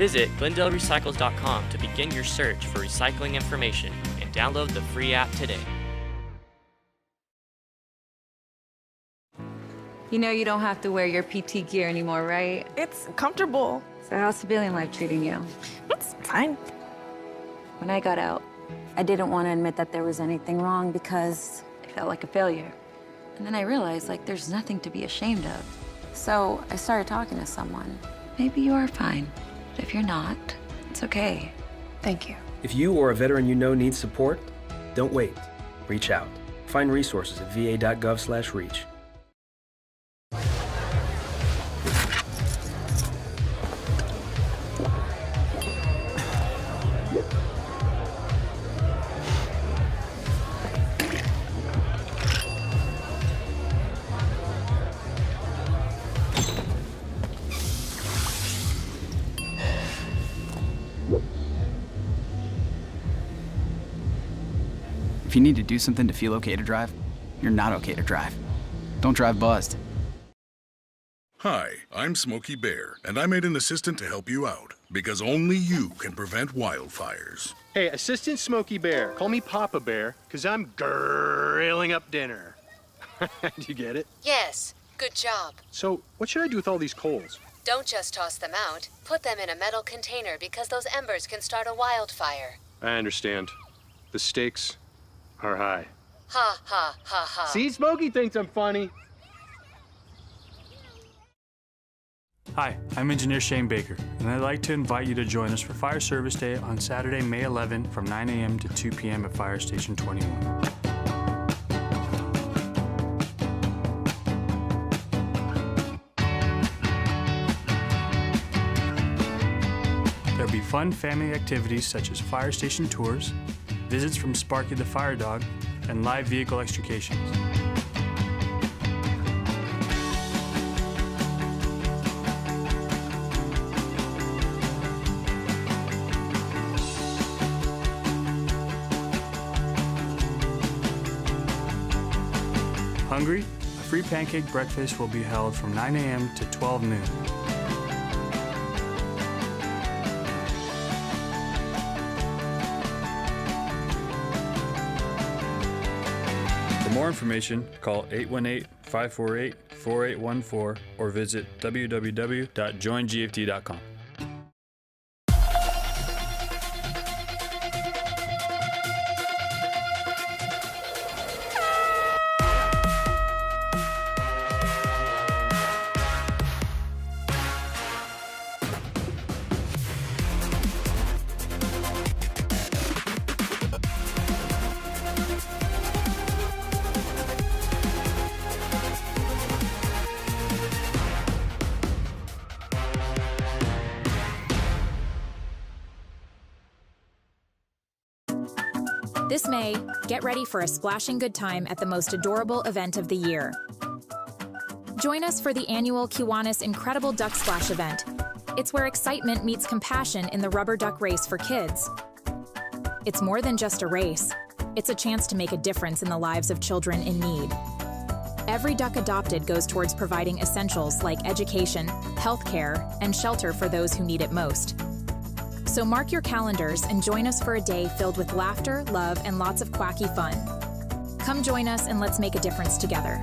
Visit GlendaleRecycles.com to begin your search for recycling information and download the free app today. You know you don't have to wear your PT gear anymore, right? It's comfortable. So how's civilian life treating you? It's fine. When I got out, I didn't want to admit that there was anything wrong because it felt like a failure. And then I realized, there's nothing to be ashamed of. So I started talking to someone. Maybe you are fine, but if you're not, it's okay. Thank you. If you or a veteran you know needs support, don't wait. Reach out. Find resources at va.gov/reach. If you need to do something to feel okay to drive, you're not okay to drive. Don't drive buzzed. Hi, I'm Smokey Bear, and I made an assistant to help you out, because only you can prevent wildfires. Hey, Assistant Smokey Bear. Call me Papa Bear, because I'm grilling up dinner. Do you get it? Yes, good job. So, what should I do with all these coals? Don't just toss them out. Put them in a metal container because those embers can start a wildfire. I understand. The stakes are high. Ha, ha, ha, ha. See, Smokey thinks I'm funny. Hi, I'm Engineer Shane Baker, and I'd like to invite you to join us for Fire Service Day on Saturday, May 11 from 9 a.m. to 2 p.m. at Fire Station 21. There'll be fun family activities such as fire station tours, visits from Sparky the Fire Dog, and live vehicle extrications. Hungry? A free pancake breakfast will be held from 9 a.m. to 12 noon. For more information, call 818-548-4814 or visit www.joingft.com. This May, get ready for a splashing good time at the most adorable event of the year. Join us for the annual Kiwanis Incredible Duck Splash event. It's where excitement meets compassion in the rubber duck race for kids. It's more than just a race. It's a chance to make a difference in the lives of children in need. Every duck adopted goes towards providing essentials like education, healthcare, and shelter for those who need it most. So mark your calendars and join us for a day filled with laughter, love, and lots of quacky fun. Come join us and let's make a difference together.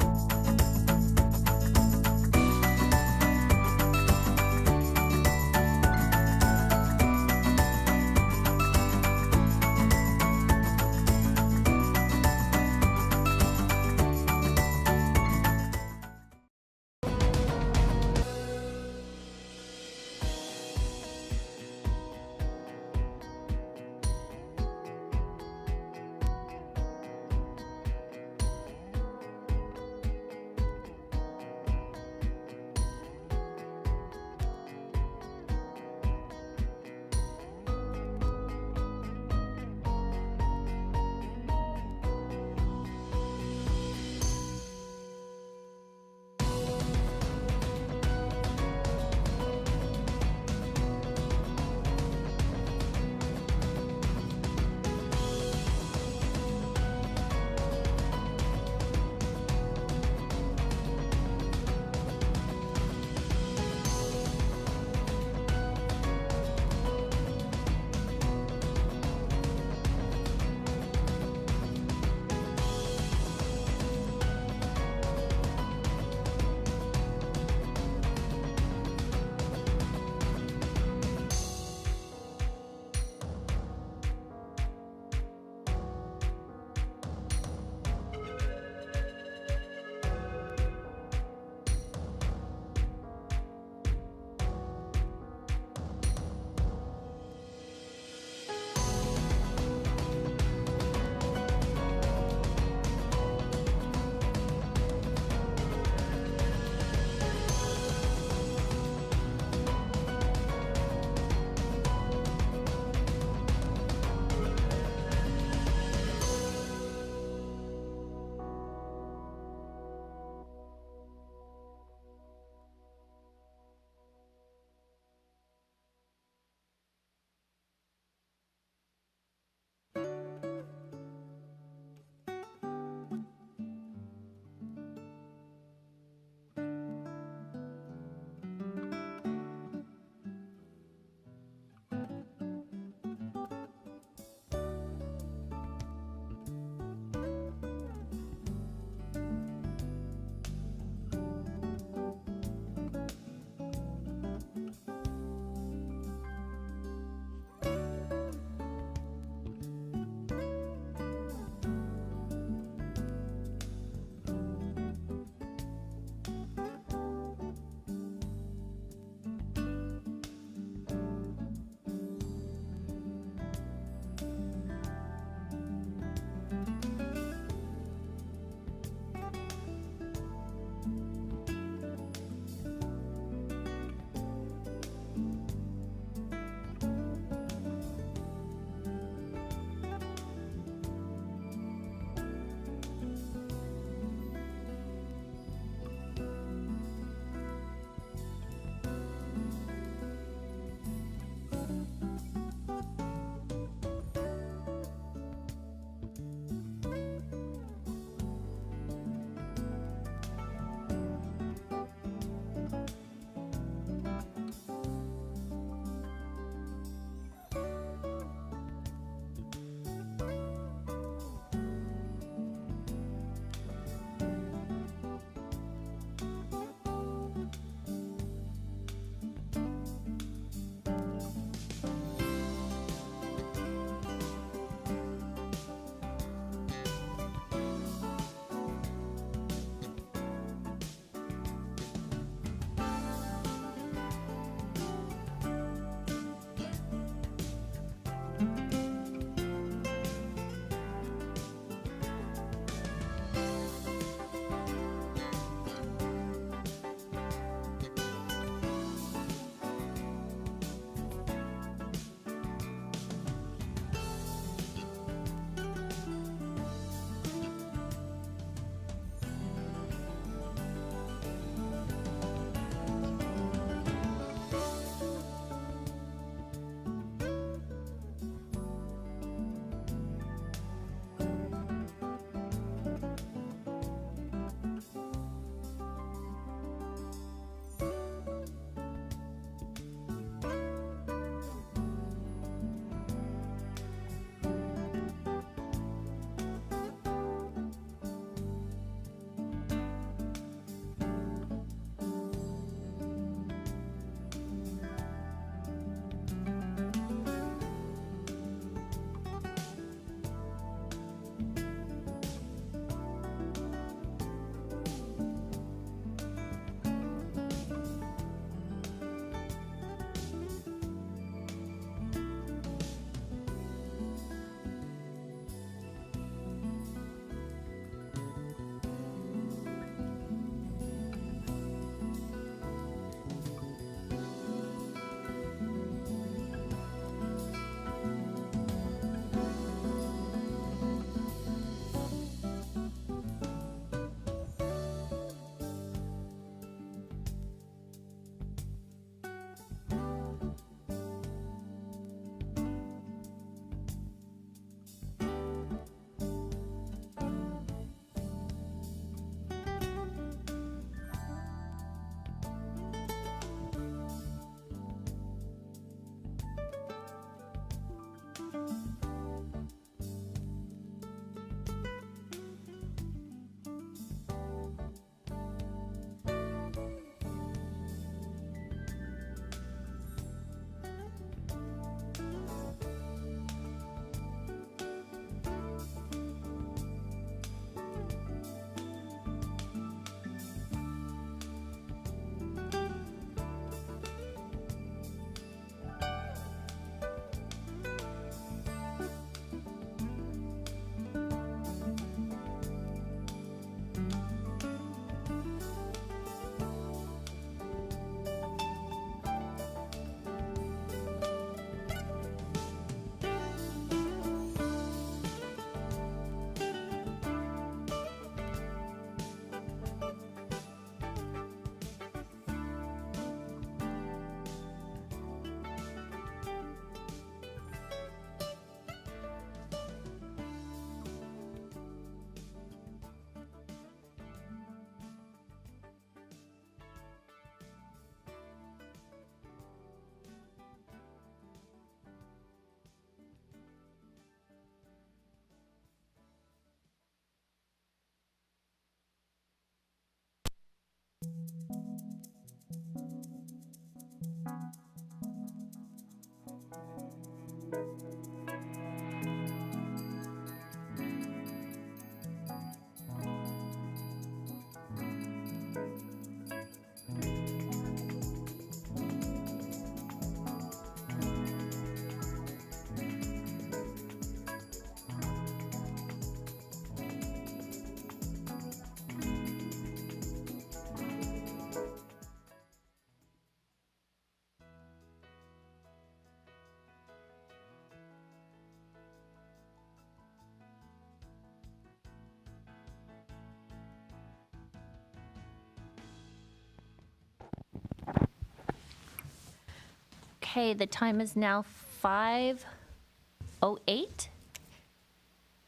Okay, the time is now 5:08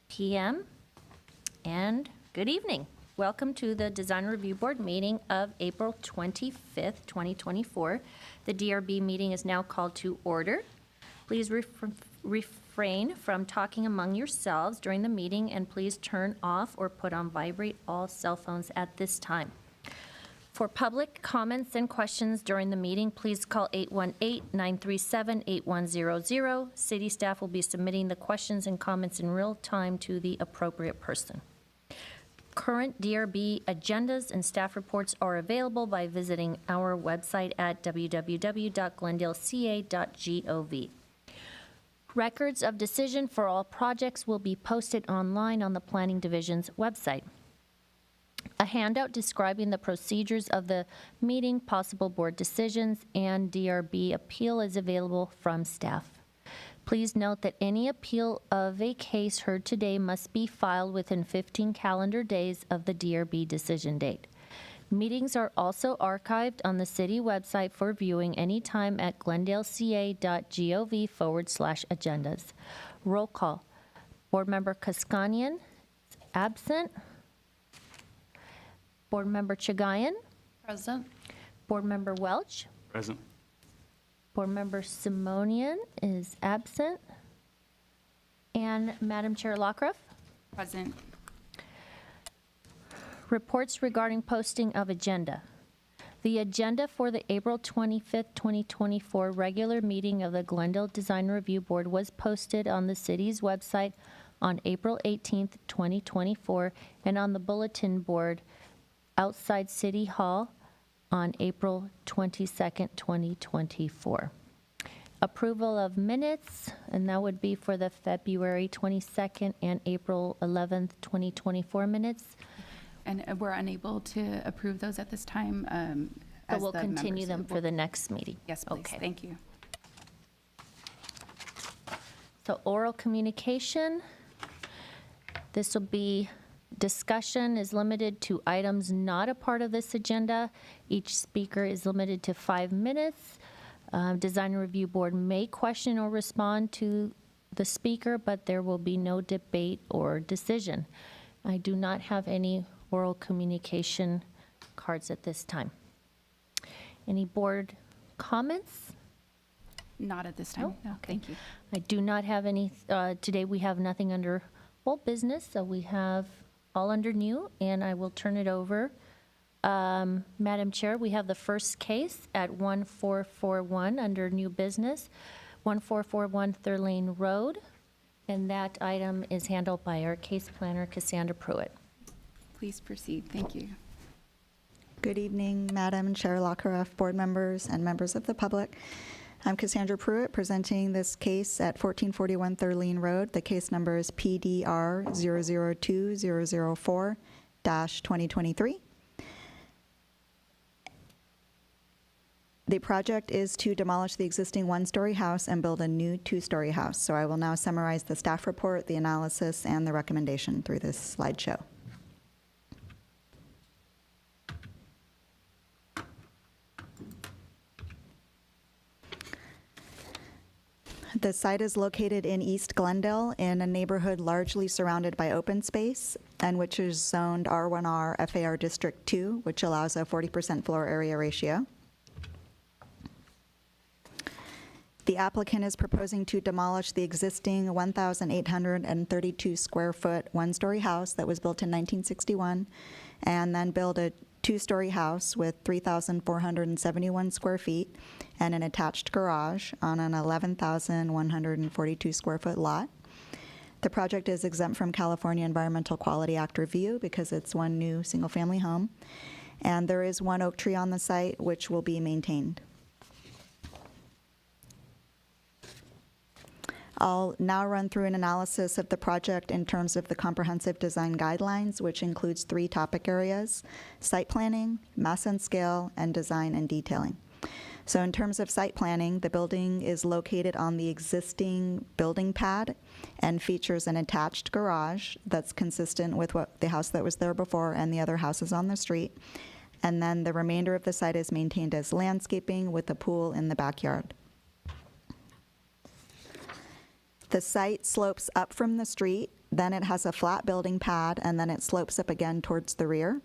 p.m. and good evening. Welcome to the Design Review Board meeting of April 25th, 2024. The DRB meeting is now called to order. Please refrain from talking among yourselves during the meeting, and please turn off or put on vibrate all cell phones at this time. For public comments and questions during the meeting, please call 818-937-8100. City staff will be submitting the questions and comments in real time to the appropriate person. Current DRB agendas and staff reports are available by visiting our website at www.glendaleca.gov. Records of decision for all projects will be posted online on the Planning Division's website. A handout describing the procedures of the meeting, possible board decisions, and DRB appeal is available from staff. Please note that any appeal of a case heard today must be filed within 15 calendar days of the DRB decision date. Meetings are also archived on the city website for viewing anytime at glendaleca.gov/agendas. Roll call. Board Member Kaskanian is absent. Board Member Chagayan. Present. Board Member Welch. Present. Board Member Simonian is absent. And Madam Chair Lockruff. Present. Reports regarding posting of agenda. The agenda for the April 25th, 2024 regular meeting of the Glendale Design Review Board was posted on the city's website on April 18th, 2024, and on the bulletin board outside City Hall on April 22nd, 2024. Approval of minutes, and that would be for the February 22nd and April 11th, 2024 minutes. And we're unable to approve those at this time. But we'll continue them for the next meeting. Yes, please. Okay. Thank you. So oral communication. This will be discussion is limited to items not a part of this agenda. Each speaker is limited to 5 minutes. Design Review Board may question or respond to the speaker, but there will be no debate or decision. I do not have any oral communication cards at this time. Any board comments? Not at this time. No, thank you. I do not have any. Today we have nothing under old business, so we have all under new, and I will turn it over. Madam Chair, we have the first case at 1441 under new business, 1441 Thurlane Road, and that item is handled by our case planner, Cassandra Pruitt. Please proceed. Thank you. Good evening, Madam Chair Lockruff, board members, and members of the public. I'm Cassandra Pruitt presenting this case at 1441 Thurlane Road. The case number is PDR 002004-2023. The project is to demolish the existing one-story house and build a new two-story house. So I will now summarize the staff report, the analysis, and the recommendation through this slideshow. The site is located in East Glendale in a neighborhood largely surrounded by open space and which is zoned R1R FAR District 2, which allows a 40% floor area ratio. The applicant is proposing to demolish the existing 1,832 square foot one-story house that was built in 1961 and then build a two-story house with 3,471 square feet and an attached garage on an 11,142 square foot lot. The project is exempt from California Environmental Quality Act review because it's one new single-family home, and there is one oak tree on the site which will be maintained. I'll now run through an analysis of the project in terms of the comprehensive design guidelines, which includes 3 topic areas: site planning, mass and scale, and design and detailing. So in terms of site planning, the building is located on the existing building pad and features an attached garage that's consistent with what the house that was there before and the other houses on the street. And then the remainder of the site is maintained as landscaping with a pool in the backyard. The site slopes up from the street, then it has a flat building pad, and then it slopes up again towards the rear.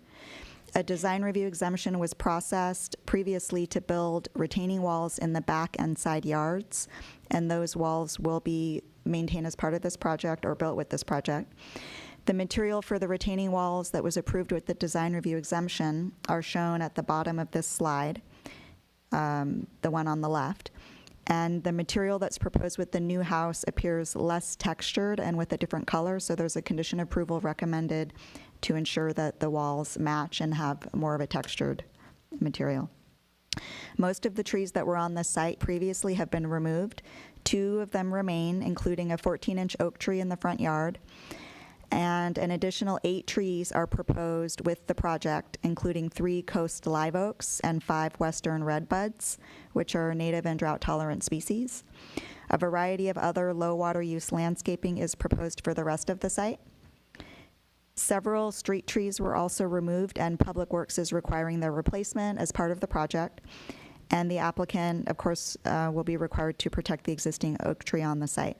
A design review exemption was processed previously to build retaining walls in the back and side yards, and those walls will be maintained as part of this project or built with this project. The material for the retaining walls that was approved with the design review exemption are shown at the bottom of this slide, the one on the left. And the material that's proposed with the new house appears less textured and with a different color, so there's a condition approval recommended to ensure that the walls match and have more of a textured material. Most of the trees that were on the site previously have been removed. 2 of them remain, including a 14-inch oak tree in the front yard. And an additional 8 trees are proposed with the project, including 3 coast live oaks and 5 western redbuds, which are native and drought-tolerant species. A variety of other low-water use landscaping is proposed for the rest of the site. Several street trees were also removed, and Public Works is requiring their replacement as part of the project. And the applicant, of course, will be required to protect the existing oak tree on the site.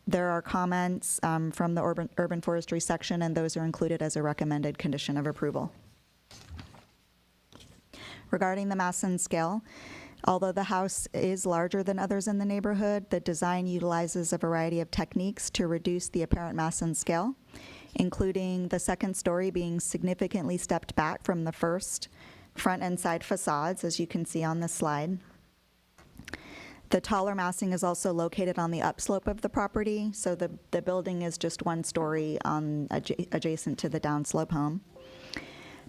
There are comments from the urban forestry section, and those are included as a recommended condition of approval. Regarding the mass and scale, although the house is larger than others in the neighborhood, the design utilizes a variety of techniques to reduce the apparent mass and scale, including the second story being significantly stepped back from the first front and side facades, as you can see on this slide. The taller massing is also located on the upslope of the property, so the building is just 1 story adjacent to the downslope home.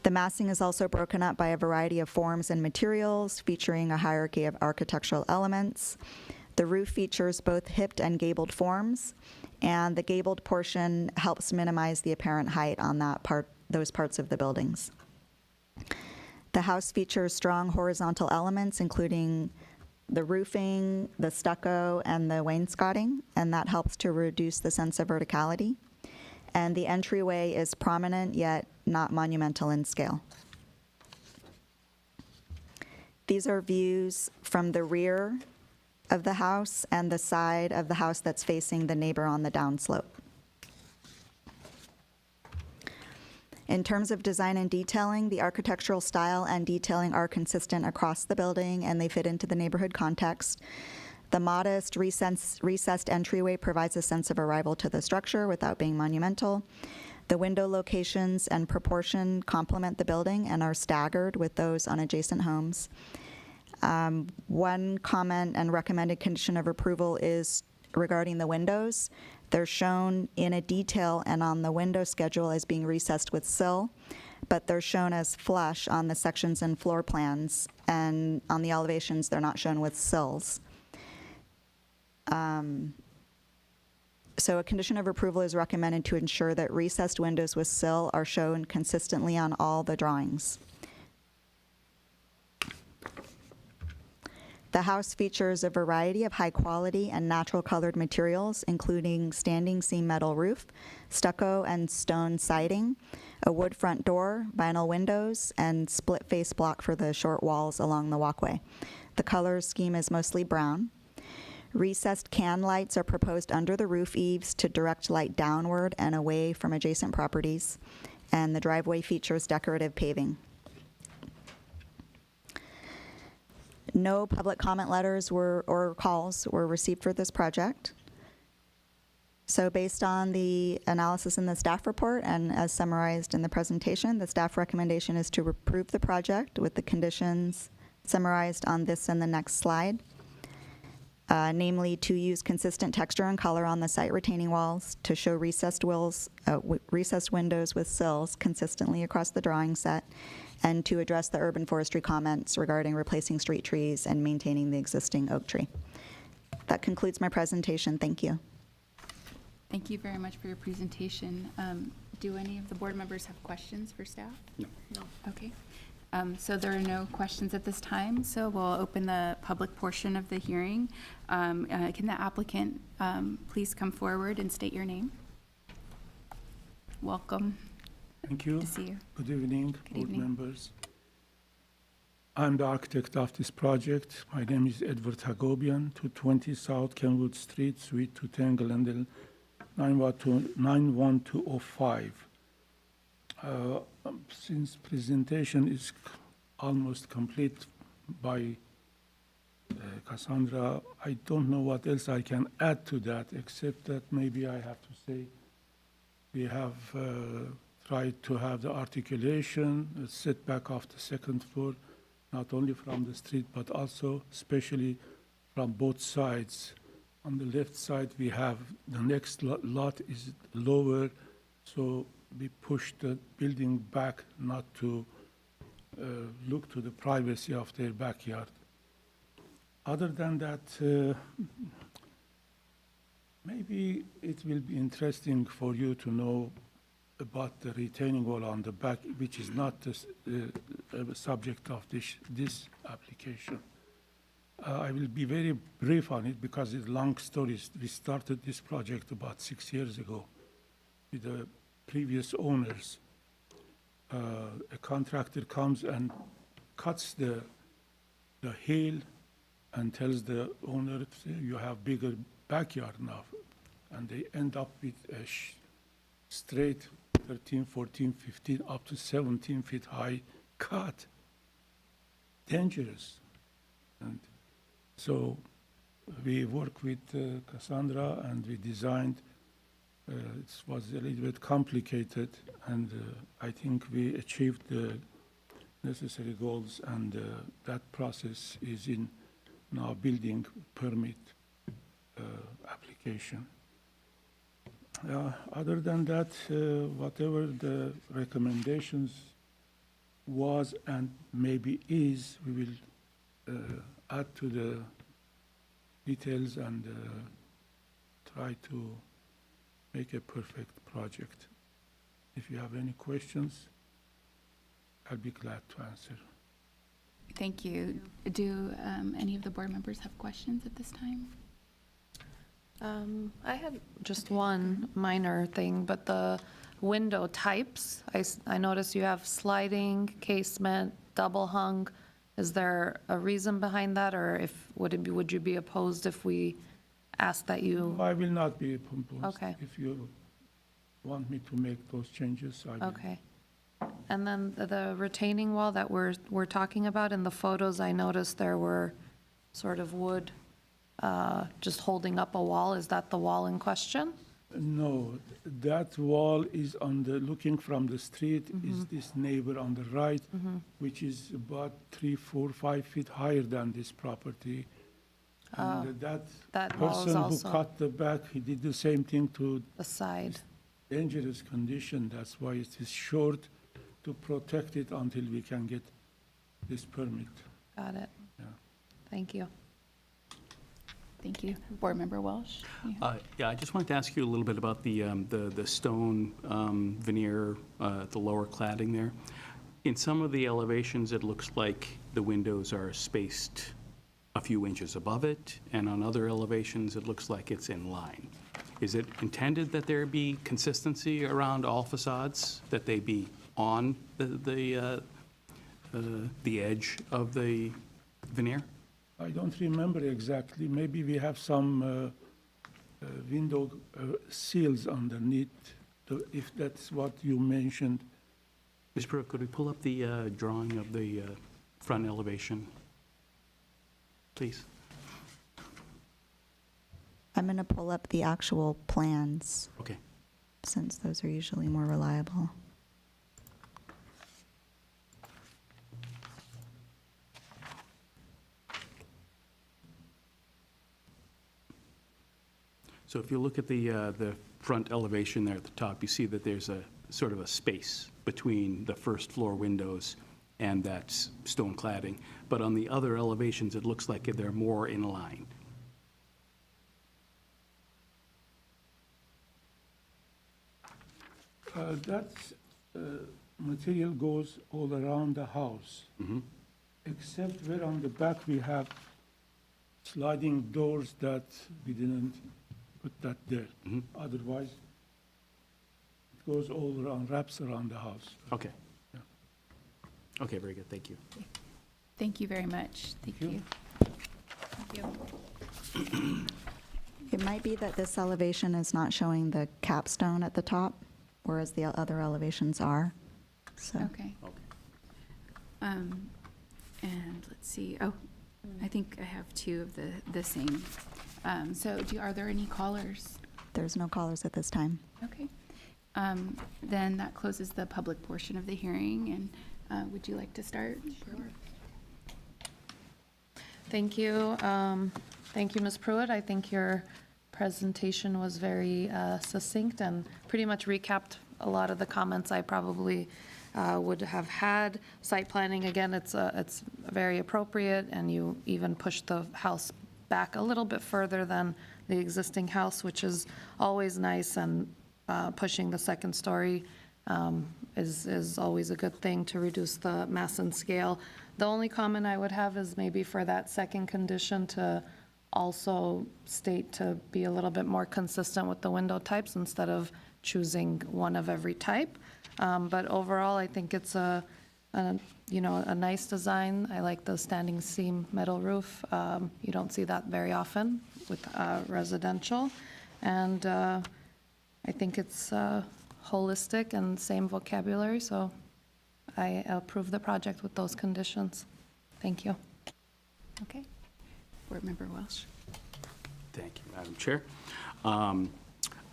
The massing is also broken up by a variety of forms and materials, featuring a hierarchy of architectural elements. The roof features both hipped and gabled forms, and the gabled portion helps minimize the apparent height on those parts of the buildings. The house features strong horizontal elements, including the roofing, the stucco, and the wainscoting, and that helps to reduce the sense of verticality. And the entryway is prominent, yet not monumental in scale. These are views from the rear of the house and the side of the house that's facing the neighbor on the downslope. In terms of design and detailing, the architectural style and detailing are consistent across the building, and they fit into the neighborhood context. The modest recessed entryway provides a sense of arrival to the structure without being monumental. The window locations and proportion complement the building and are staggered with those on adjacent homes. One comment and recommended condition of approval is regarding the windows. They're shown in a detail and on the window schedule as being recessed with sill, but they're shown as flush on the sections and floor plans, and on the elevations they're not shown with sills. So a condition of approval is recommended to ensure that recessed windows with sill are shown consistently on all the drawings. The house features a variety of high-quality and natural-colored materials, including standing seam metal roof, stucco and stone siding, a wood front door, vinyl windows, and split-face block for the short walls along the walkway. The color scheme is mostly brown. Recessed can lights are proposed under the roof eaves to direct light downward and away from adjacent properties, and the driveway features decorative paving. No public comment letters or calls were received for this project. So based on the analysis in the staff report and as summarized in the presentation, the staff recommendation is to approve the project with the conditions summarized on this and the next slide. Namely, to use consistent texture and color on the site retaining walls, to show recessed windows with sills consistently across the drawing set, and to address the urban forestry comments regarding replacing street trees and maintaining the existing oak tree. That concludes my presentation. Thank you. Thank you very much for your presentation. Do any of the board members have questions for staff? No. Okay. So there are no questions at this time, so we'll open the public portion of the hearing. Can the applicant please come forward and state your name? Welcome. Thank you. Good to see you. Good evening, Good board evening. members. I'm the architect of this project. My name is Edward Hagobian, 220 South Kenwood Street, Suite 210, Glendale, 91205. Since presentation is almost complete by Cassandra, I don't know what else I can add to that, except that maybe I have to say we have tried to have the articulation, the setback of the second floor, not only from the street, but also especially from both sides. On the left side, we have the next lot is lower, so we push the building back not to look to the privacy of their backyard. Other than that, maybe it will be interesting for you to know about the retaining wall on the back, which is not the subject of this application. I will be very brief on it because it's long stories. We started this project about 6 years ago with the previous owners. A contractor comes and cuts the hill and tells the owner, you have bigger backyard now. And they end up with a straight 13, 14, 15, up to 17 feet high cut. Dangerous. And so we worked with Cassandra and we designed. It was a little bit complicated, and I think we achieved the necessary goals, and that process is in now building permit application. Other than that, whatever the recommendations was and maybe is, we will add to the details and try to make a perfect project. If you have any questions, I'll be glad to answer. Thank you. Do any of the board members have questions at this time? I had just one minor thing, but the window types, I noticed you have sliding, casement, double hung. Is there a reason behind that, or would you be opposed if we asked that you? I will not be opposed. Okay. If you want me to make those changes, I will. Okay. And then the retaining wall that we're talking about, in the photos, I noticed there were sort of wood just holding up a wall. Is that the wall in question? No, that wall is looking from the street, is this neighbor on the right, which is about 3, 4, 5 feet higher than this property. And that wall is person who also cut the back, he did the same thing to the side. Dangerous condition. That's why it is short, to protect it until we can get this permit. Got it. Yeah. Thank you. Thank you. Board Member Welsh? Yeah, I just wanted to ask you a little bit about the stone veneer, the lower cladding there. In some of the elevations, it looks like the windows are spaced a few inches above it, and on other elevations, it looks like it's in line. Is it intended that there be consistency around all facades, that they be on the edge of the veneer? I don't remember exactly. Maybe we have some window seals underneath, if that's what you mentioned. Ms. Pruitt, could we pull up the drawing of the front elevation, please? I'm going to pull up the actual plans. Okay. Since those are usually more reliable. So if you look at the front elevation there at the top, you see that there's a sort of a space between the first floor windows and that stone cladding. But on the other elevations, it looks like they're more in line. That material goes all around the house, except where on the back we have sliding doors that we didn't put that there. Otherwise, it goes all around, wraps around the house. Okay. Yeah. Okay, very good. Thank you. Thank you very much. Thank you. Thank you. It might be that this elevation is not showing the capstone at the top, whereas the other elevations are. So. Okay. And let's see. Oh, I think I have two of the same. So are there any callers? There's no callers at this time. Okay. Then that closes the public portion of the hearing. And would you like to start? Sure. Thank you. Thank you, Ms. Pruitt. I think your presentation was very succinct and pretty much recapped a lot of the comments I probably would have had. Site planning, again, it's very appropriate, and you even pushed the house back a little bit further than the existing house, which is always nice, and pushing the second story is always a good thing to reduce the mass and scale. The only comment I would have is maybe for that second condition to also state to be a little bit more consistent with the window types instead of choosing one of every type. But overall, I think it's a nice design. I like the standing seam metal roof. You don't see that very often with residential. And I think it's holistic and same vocabulary, so I approve the project with those conditions. Thank you. Okay. Board Member Welsh. Thank you, Madam Chair.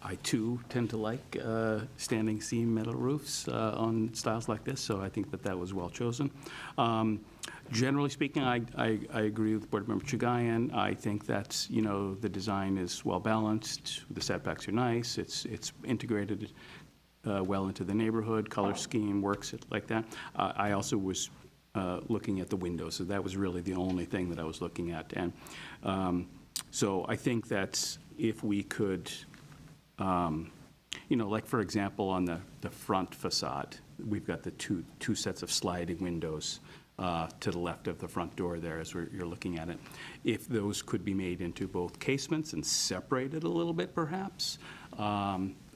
I too tend to like standing seam metal roofs on styles like this, so I think that was well chosen. Generally speaking, I agree with Board Member Chagayan. I think that the design is well balanced. The setbacks are nice. It's integrated well into the neighborhood. Color scheme works like that. I also was looking at the windows, so that was really the only thing that I was looking at. And so I think that if we could, like for example, on the front facade, we've got the two sets of sliding windows to the left of the front door there as you're looking at it. If those could be made into both casements and separated a little bit perhaps,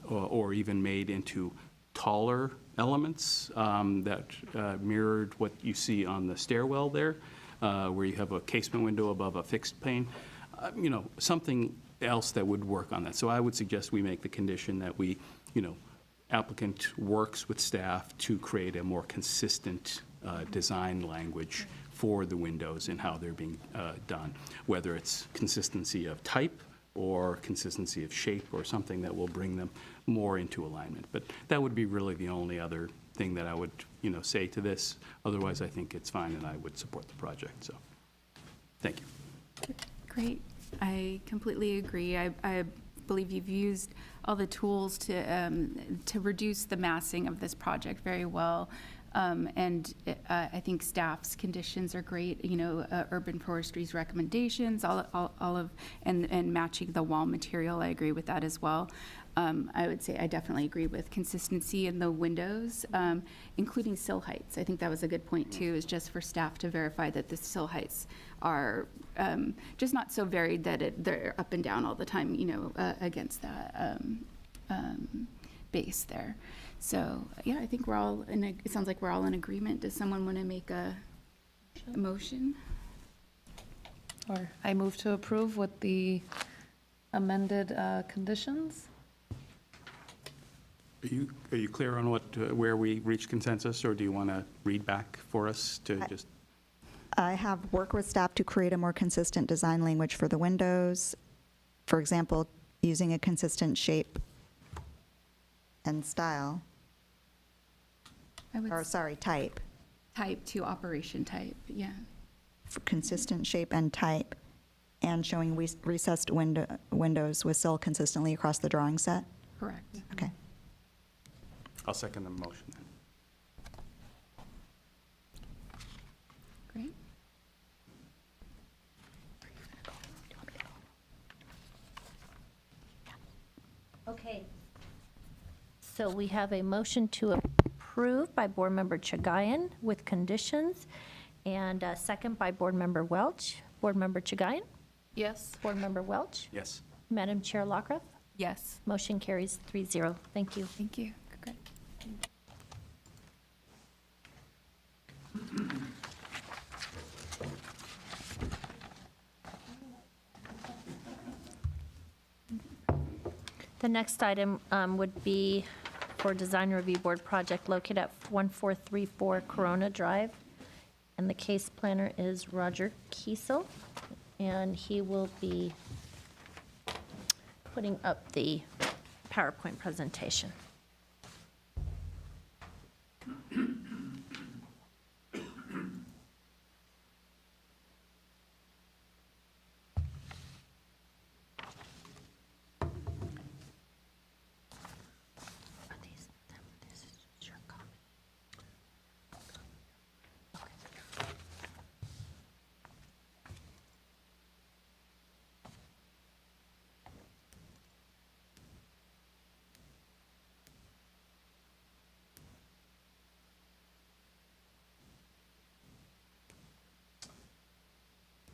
or even made into taller elements that mirrored what you see on the stairwell there, where you have a casement window above a fixed pane, something else that would work on that. So I would suggest we make the condition that we, applicant works with staff to create a more consistent design language for the windows and how they're being done, whether it's consistency of type or consistency of shape or something that will bring them more into alignment. But that would be really the only other thing that I would, say to this. Otherwise, I think it's fine and I would support the project. So, thank you. Great. I completely agree. I believe you've used all the tools to reduce the massing of this project very well. And I think staff's conditions are great. Urban Forestry's recommendations, all of, and matching the wall material. I agree with that as well. I would say I definitely agree with consistency in the windows, including sill heights. I think that was a good point too, is just for staff to verify that the sill heights are just not so varied that they're up and down all the time, against that base there. So, yeah, I think it sounds like we're all in agreement. Does someone want to make a motion? Or I move to approve with amended conditions. Are you clear on where we reached consensus, or do you want to read back for us to just? I have worked with staff to create a more consistent design language for the windows. For example, using a consistent shape and style. Type. Type to operation type, yeah. For consistent shape and type, and showing recessed windows with sill consistently across the drawing set? Correct. Okay. I'll second the motion then. Great. Okay. So we have a motion to approve by Board Member Chagayan with conditions, and a second by Board Member Welch. Board Member Chagayan? Yes. Board Member Welch? Yes. Madam Chair Lockruff? Yes. Motion carries 3-0. Thank you. Thank you. Great. The next item would be for Design Review Board project located at 1434 Corona Drive. And the case planner is Roger Kiesel, and he will be putting up the PowerPoint presentation.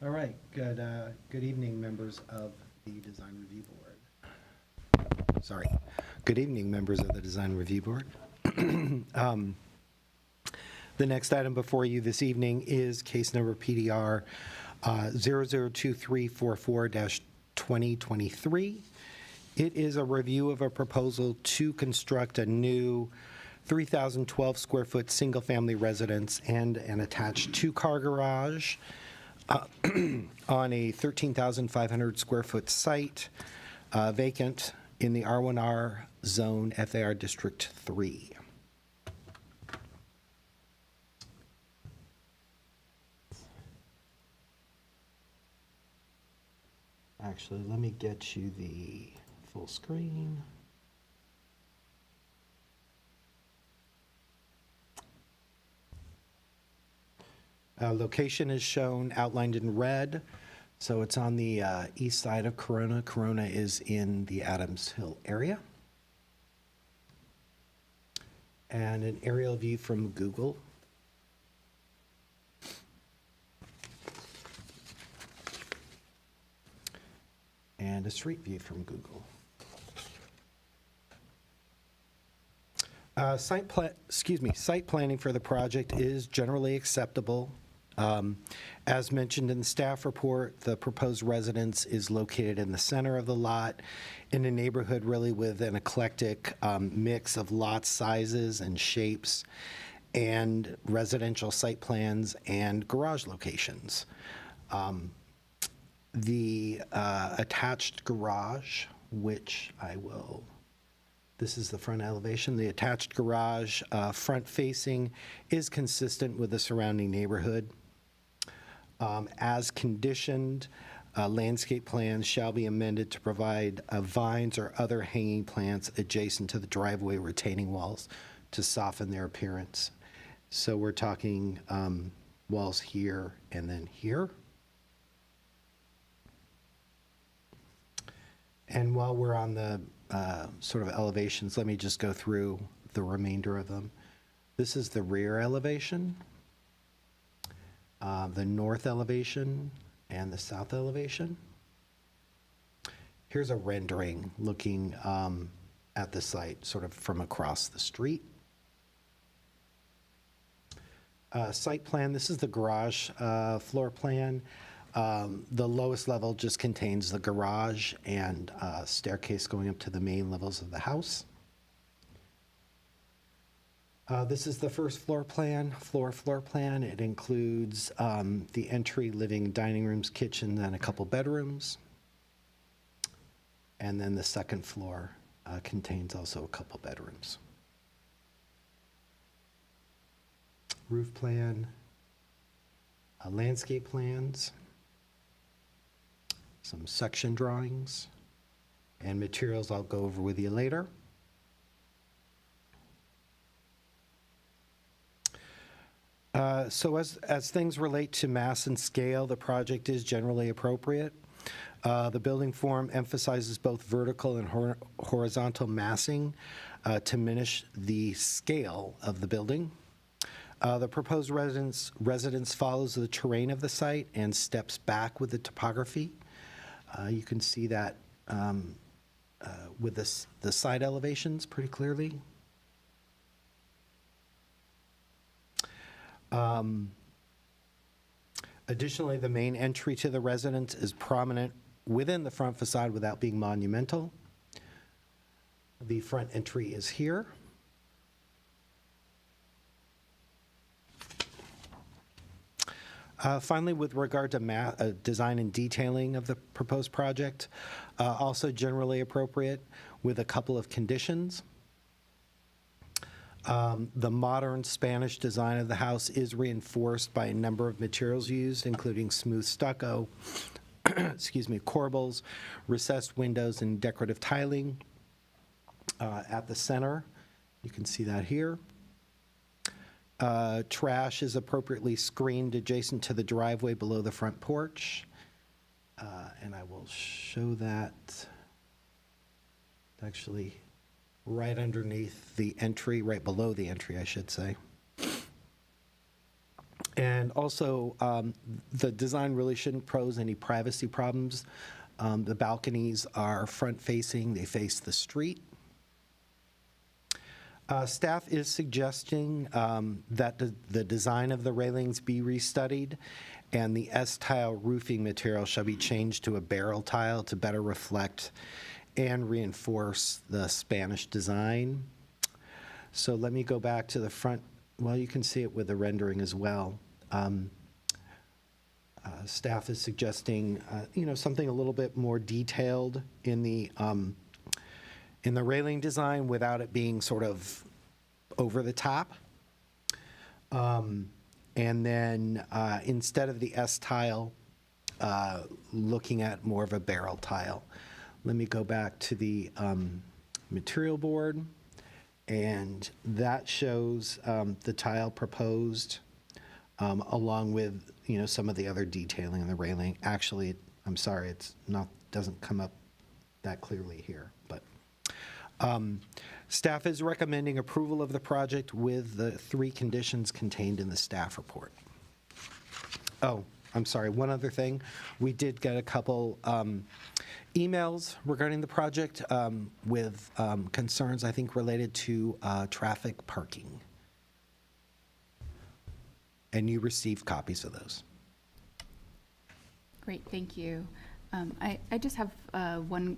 All right, good evening, members of the Design Review Board. Sorry. Good evening, members of the Design Review Board. The next item before you this evening is case number PDR 002344-2023. It is a review of a proposal to construct a new 3,012 square foot single-family residence and an attached two-car garage on a 13,500 square foot site, vacant in the R1R zone, FAR District 3. Actually, let me get you the full screen. Location is shown outlined in red, so it's on the east side of Corona. Corona is in the Adams Hill area. And an aerial view from Google. And a street view from Google. Site planning for the project is generally acceptable. As mentioned in the staff report, the proposed residence is located in the center of the lot in a neighborhood really with an eclectic mix of lot sizes and shapes and residential site plans and garage locations. The attached garage, which I will, this is the front elevation. The attached garage, front facing, is consistent with the surrounding neighborhood. As conditioned, landscape plans shall be amended to provide vines or other hanging plants adjacent to the driveway retaining walls to soften their appearance. So we're talking walls here and then here. And while we're on the sort of elevations, let me just go through the remainder of them. This is the rear elevation, the north elevation, and the south elevation. Here's a rendering looking at the site sort of from across the street. Site plan, this is the garage floor plan. The lowest level just contains the garage and staircase going up to the main levels of the house. This is the first floor plan, floor plan. It includes the entry, living, dining rooms, kitchen, and a couple bedrooms. And then the second floor contains also a couple bedrooms. Roof plan, landscape plans, some section drawings, and materials I'll go over with you later. So as things relate to mass and scale, the project is generally appropriate. The building form emphasizes both vertical and horizontal massing to diminish the scale of the building. The proposed residence follows the terrain of the site and steps back with the topography. You can see that with the side elevations pretty clearly. Additionally, the main entry to the residence is prominent within the front facade without being monumental. The front entry is here. Finally, with regard to design and detailing of the proposed project, also generally appropriate with a couple of conditions. The modern Spanish design of the house is reinforced by a number of materials used, including smooth stucco, excuse me, corbels, recessed windows, and decorative tiling. At the center, you can see that here. Trash is appropriately screened adjacent to the driveway below the front porch. And I will show that actually right underneath the entry, right below the entry, I should say. And also, the design really shouldn't pose any privacy problems. The balconies are front-facing, they face the street. Staff is suggesting that the design of the railings be restudied, and the S-tile roofing material shall be changed to a barrel tile to better reflect and reinforce the Spanish design. So let me go back to the front. Well, you can see it with the rendering as well. Staff is suggesting, something a little bit more detailed in the railing design without it being sort of over the top. And then instead of the S-tile, looking at more of a barrel tile. Let me go back to the material board, and that shows the tile proposed along with some of the other detailing in the railing. Actually, I'm sorry, it's not, doesn't come up that clearly here, but staff is recommending approval of the project with the 3 conditions contained in the staff report. Oh, I'm sorry, one other thing. We did get a couple emails regarding the project with concerns, I think, related to traffic parking. And you received copies of those. Great, thank you. I just have one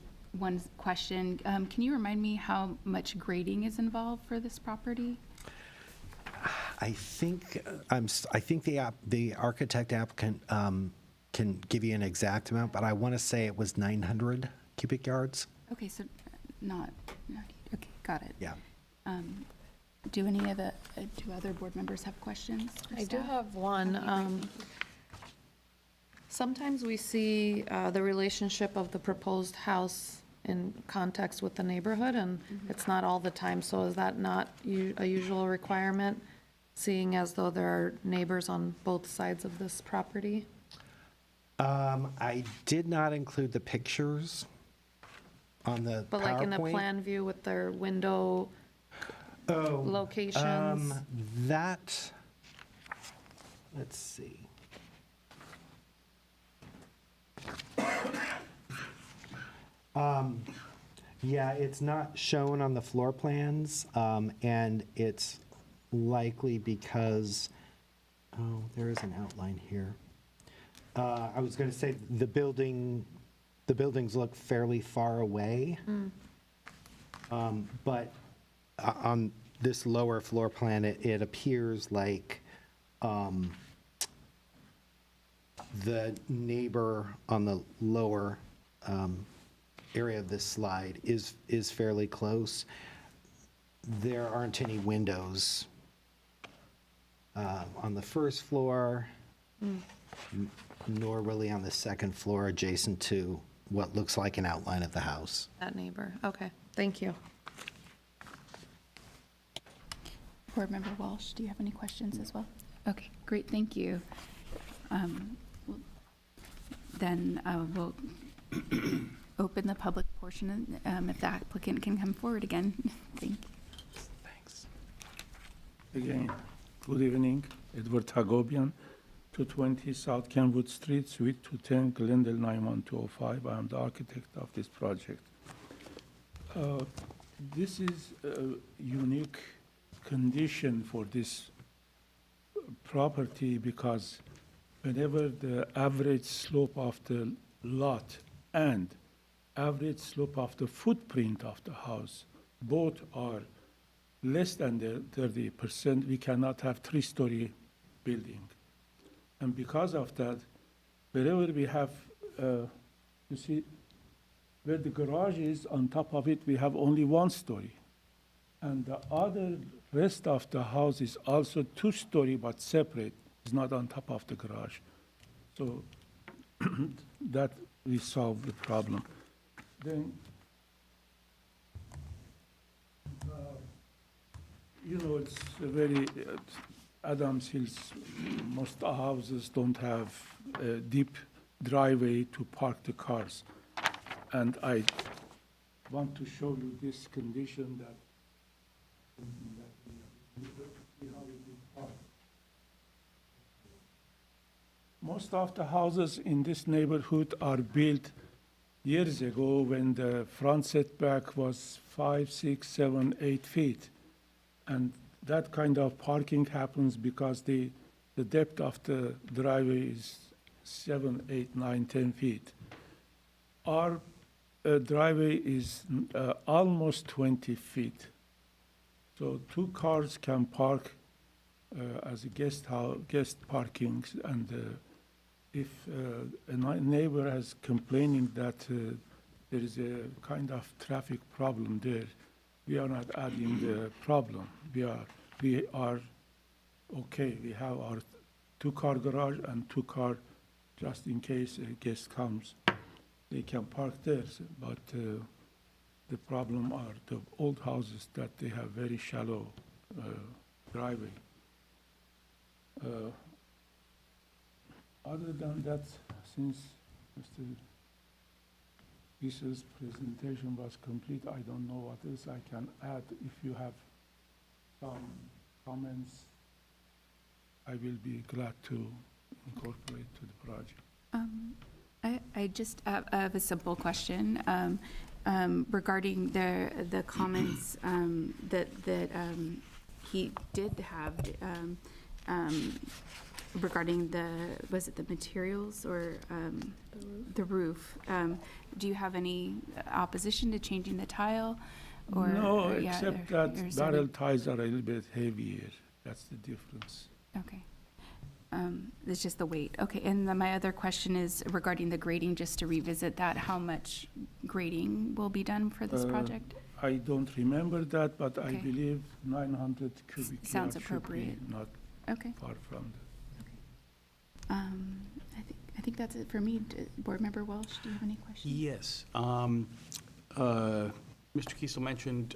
question. Can you remind me how much grading is involved for this property? I think the architect applicant can give you an exact amount, but I want to say it was 900 cubic yards. Okay, so not okay, got it. Yeah. Do other board members have questions for I do staff? have one. Sometimes we see the relationship of the proposed house in context with the neighborhood, and it's not all the time. So is that not a usual requirement, seeing as though there are neighbors on both sides of this property? I did not include the pictures on the But like in a PowerPoint. plan view with their window locations? That, let's see. Yeah, it's not shown on the floor plans, and it's likely because, there is an outline here. I was going to say the buildings look fairly far away, but on this lower floor plan, it appears like the neighbor on the lower area of this slide is fairly close. There aren't any windows on the first floor, nor really on the second floor adjacent to what looks like an outline of the house. That neighbor, okay, thank you. Board Member Walsh, do you have any questions as well? Okay, great, thank you. Then we'll open the public portion if the applicant can come forward again. Thank you. Thanks. Again, good evening. Edward Hagobian, 220 South Kenwood Street, Suite 210, Glendale 91205. I am the architect of this project. This is a unique condition for this property because whenever the average slope of the lot and average slope of the footprint of the house both are less than the 30%, we cannot have three-story building. And because of that, wherever we have, you see, where the garage is, on top of it, we have only one story. And the other rest of the house is also two-story, but separate. It's not on top of the garage. So that we solve the problem. Then, you know, it's a very, Adams Hills, most houses don't have a deep driveway to park the cars. And I want to show you this condition that most of the houses in this neighborhood are built years ago when the front setback was 5, 6, 7, 8 feet. And that kind of parking happens because the depth of the driveway is 7, 8, 9, 10 feet. Our driveway is almost 20 feet. So 2 cars can park as a guest parking, and if a neighbor is complaining that there is a kind of traffic problem there, we are not adding the problem. We are okay. We have our 2-car garage and 2-car just in case a guest comes. They can park there, but the problem are the old houses that they have very shallow driveway. Other than that, since Mr. Giesel's presentation was complete, I don't know what else I can add. If you have some comments, I will be glad to incorporate to the project. I just have a simple question regarding the comments that he did have regarding was it the materials or the roof? Do you have any opposition to changing the tile? Or, no, except that barrel tiles are a little bit heavier. That's the difference. Okay. It's just the weight. Okay, and then my other question is regarding the grading, just to revisit that, how much grading will be done for this project? I don't remember that, but I Okay. believe 900 cubic yards Sounds should be appropriate. not Okay. far from that. I think that's it for me. Board Member Welsh, do you have any questions? Yes. Mr. Kiesel mentioned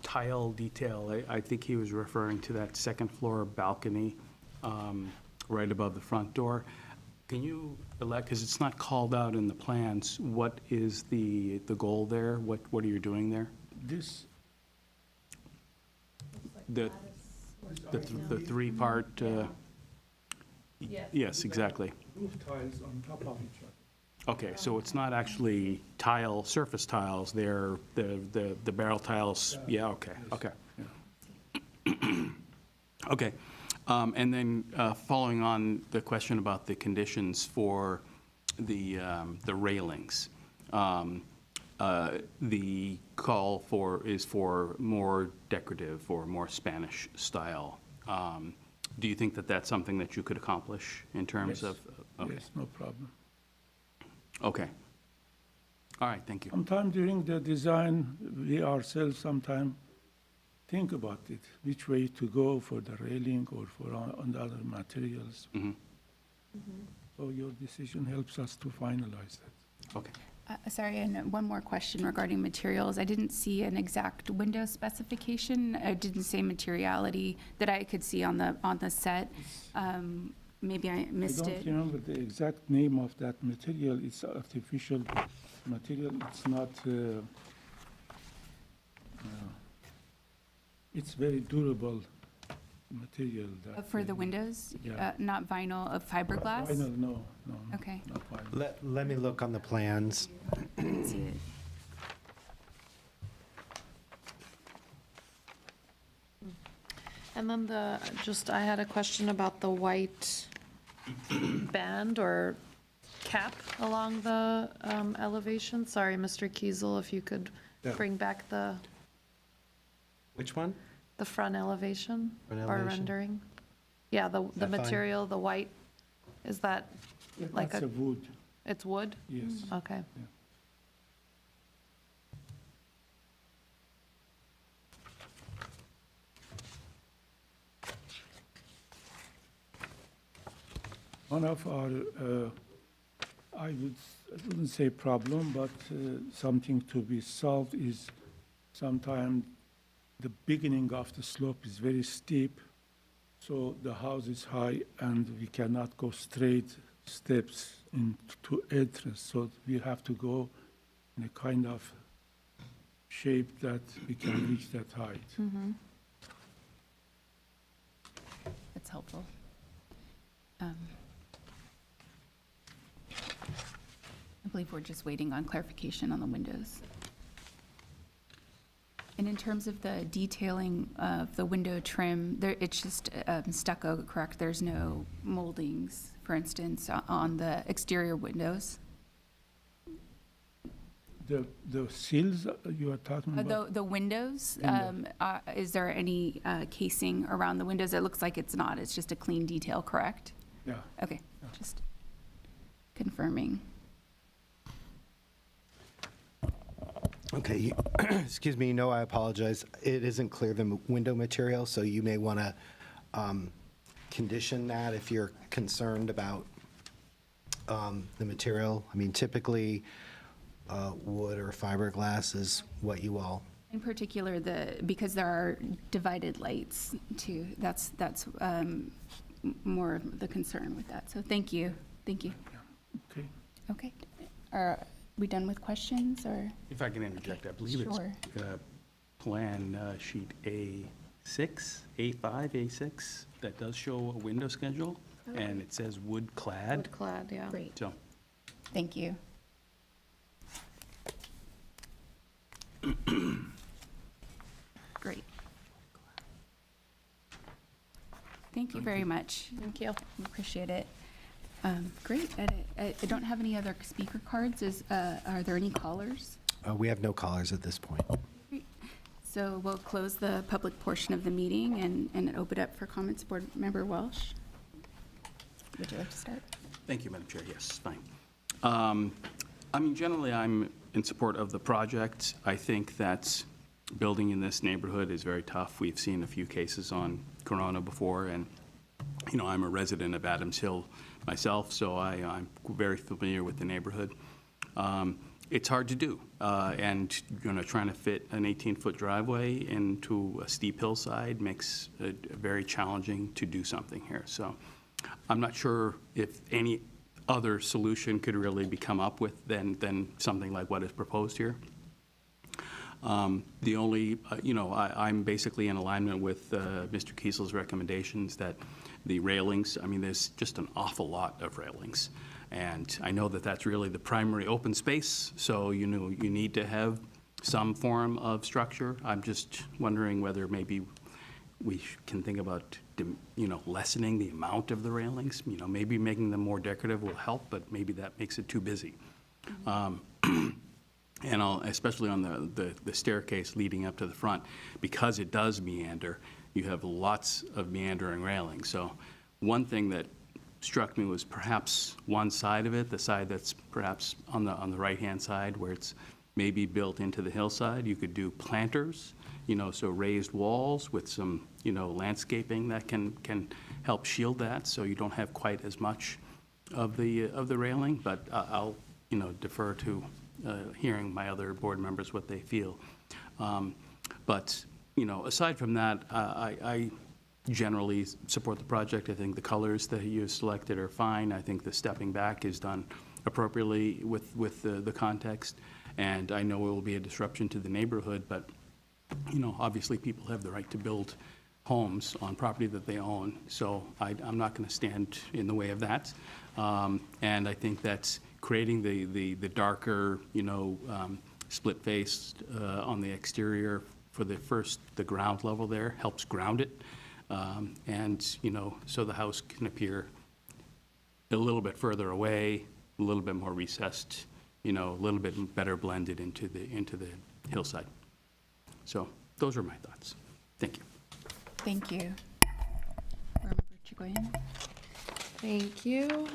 tile detail. I think he was referring to that second floor balcony right above the front door. Can you, because it's not called out in the plans, what is the goal there? What are you doing there? This, The 3-part, yes, exactly. roof tiles on top of each other. Okay, so it's not actually tile, surface tiles, they're the barrel tiles, yeah, okay, okay. Okay, and then following on the question about the conditions for the railings, the call is for more decorative or more Spanish style. Do you think that that's something that you could accomplish in terms Yes. of? Okay. Yes, no problem. Okay. All right, thank you. Sometime during the design, we ourselves sometime think about it, which way to go for the railing or for on the other materials. So your decision helps us to finalize that. Okay. Sorry, and one more question regarding materials. I didn't see an exact window specification. I didn't say materiality that I could see on the set. Maybe I missed I it. don't remember the exact name of that material. It's artificial material. It's not. It's very durable material. That, For the windows? Yeah. Not vinyl, of fiberglass? Vinyl, no. Okay. Not vinyl. Let me look on the plans. I didn't see it. And then I had a question about the white band or cap along the elevation. Sorry, Mr. Kiesel, if you could Yeah. bring back the Which one? The front elevation Front or elevation? rendering? Yeah, the that fine? material, the white, is that like That's a wood, it's wood? yes. Okay. One of our, I wouldn't say problem, but something to be solved is sometimes the beginning of the slope is very steep, so the house is high and we cannot go straight steps into entrance, so we have to go in a kind of shape that we can reach that height. That's helpful. I believe we're just waiting on clarification on the windows. And in terms of the detailing of the window trim, it's just stucco, correct? There's no moldings, for instance, on the exterior windows? The sills you are talking about? The windows, Window. is there any casing around the windows? It looks like it's not, it's just a clean detail, correct? Yeah. Okay, just confirming. Okay, excuse me, no, I apologize. It isn't clear the window material, so you may want to condition that if you're concerned about the material. I mean, typically, wood or fiberglass is what you all. In particular, because there are divided lights too, that's more of the concern with that. So thank you. Okay. Okay. Are we done with questions or? If I can interject, I believe Sure. it's plan sheet A6, A5, A6, that does show a window schedule, and it says wood clad. Wood clad, yeah. Great. So, Thank you. Great. Thank you very much. Thank you. Appreciate it. Great. I don't have any other speaker cards. Are there any callers? We have no callers at this point. Great. So we'll close the public portion of the meeting and open up for comments. Board Member Welsh, would you like to start? thank you, Madam Chair, yes, fine. I mean, generally, I'm in support of the project. I think that building in this neighborhood is very tough. We've seen a few cases on Corona before, and, you know, I'm a resident of Adams Hill myself, so I'm very familiar with the neighborhood. It's hard to do, and, you know, trying to fit an 18-foot driveway into a steep hillside makes it very challenging to do something here. So I'm not sure if any other solution could really be come up with than something like what is proposed here. The only, you know, I'm basically in alignment with Mr. Kiesel's recommendations that the railings, I mean, there's just an awful lot of railings. And I know that that's really the primary open space, so you know, you need to have some form of structure. I'm just wondering whether maybe we can think about, you know, lessening the amount of the railings. You know, maybe making them more decorative will help, but maybe that makes it too busy. And especially on the staircase leading up to the front, because it does meander, you have lots of meandering railings. So one thing that struck me was perhaps one side of it, the side that's perhaps on the right-hand side where it's maybe built into the hillside, you could do planters, you know, so raised walls with some, you know, landscaping that can help shield that, so you don't have quite as much of the railing. But I'll, you know, defer to hearing my other board members what they feel. But, you know, aside from that, I generally support the project. I think the colors that you selected are fine. I think the stepping back is done appropriately with the context. And I know it will be a disruption to the neighborhood, but, you know, obviously people have the right to build homes on property that they own. So I'm not going to stand in the way of that. And I think that's creating the darker, you know, split face on the exterior for the ground level there helps ground it. And, you know, so the house can appear a little bit further away, a little bit more recessed, you know, a little bit better blended into the hillside. So those are my thoughts. Thank you. Thank you. Member Chigoyan? Thank you.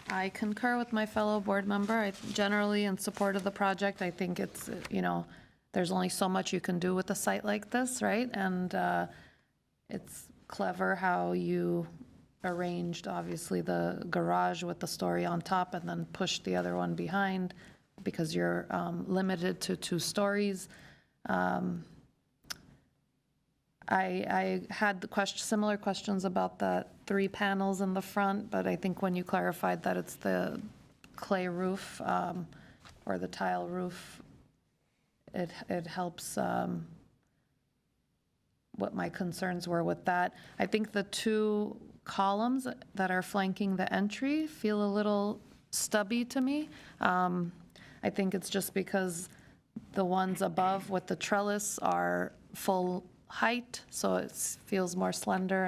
I concur with my fellow board member. I generally in support of the project. I think it's, there's only so much you can do with a site like this, right? And it's clever how you arranged, obviously, the garage with the story on top and then pushed the other one behind because you're limited to 2 stories. I had similar questions about the 3 panels in the front, but I think when you clarified that it's the clay roof or the tile roof, it helps what my concerns were with that. I think the 2 columns that are flanking the entry feel a little stubby to me. I think it's just because the ones above with the trellis are full height, so it feels more slender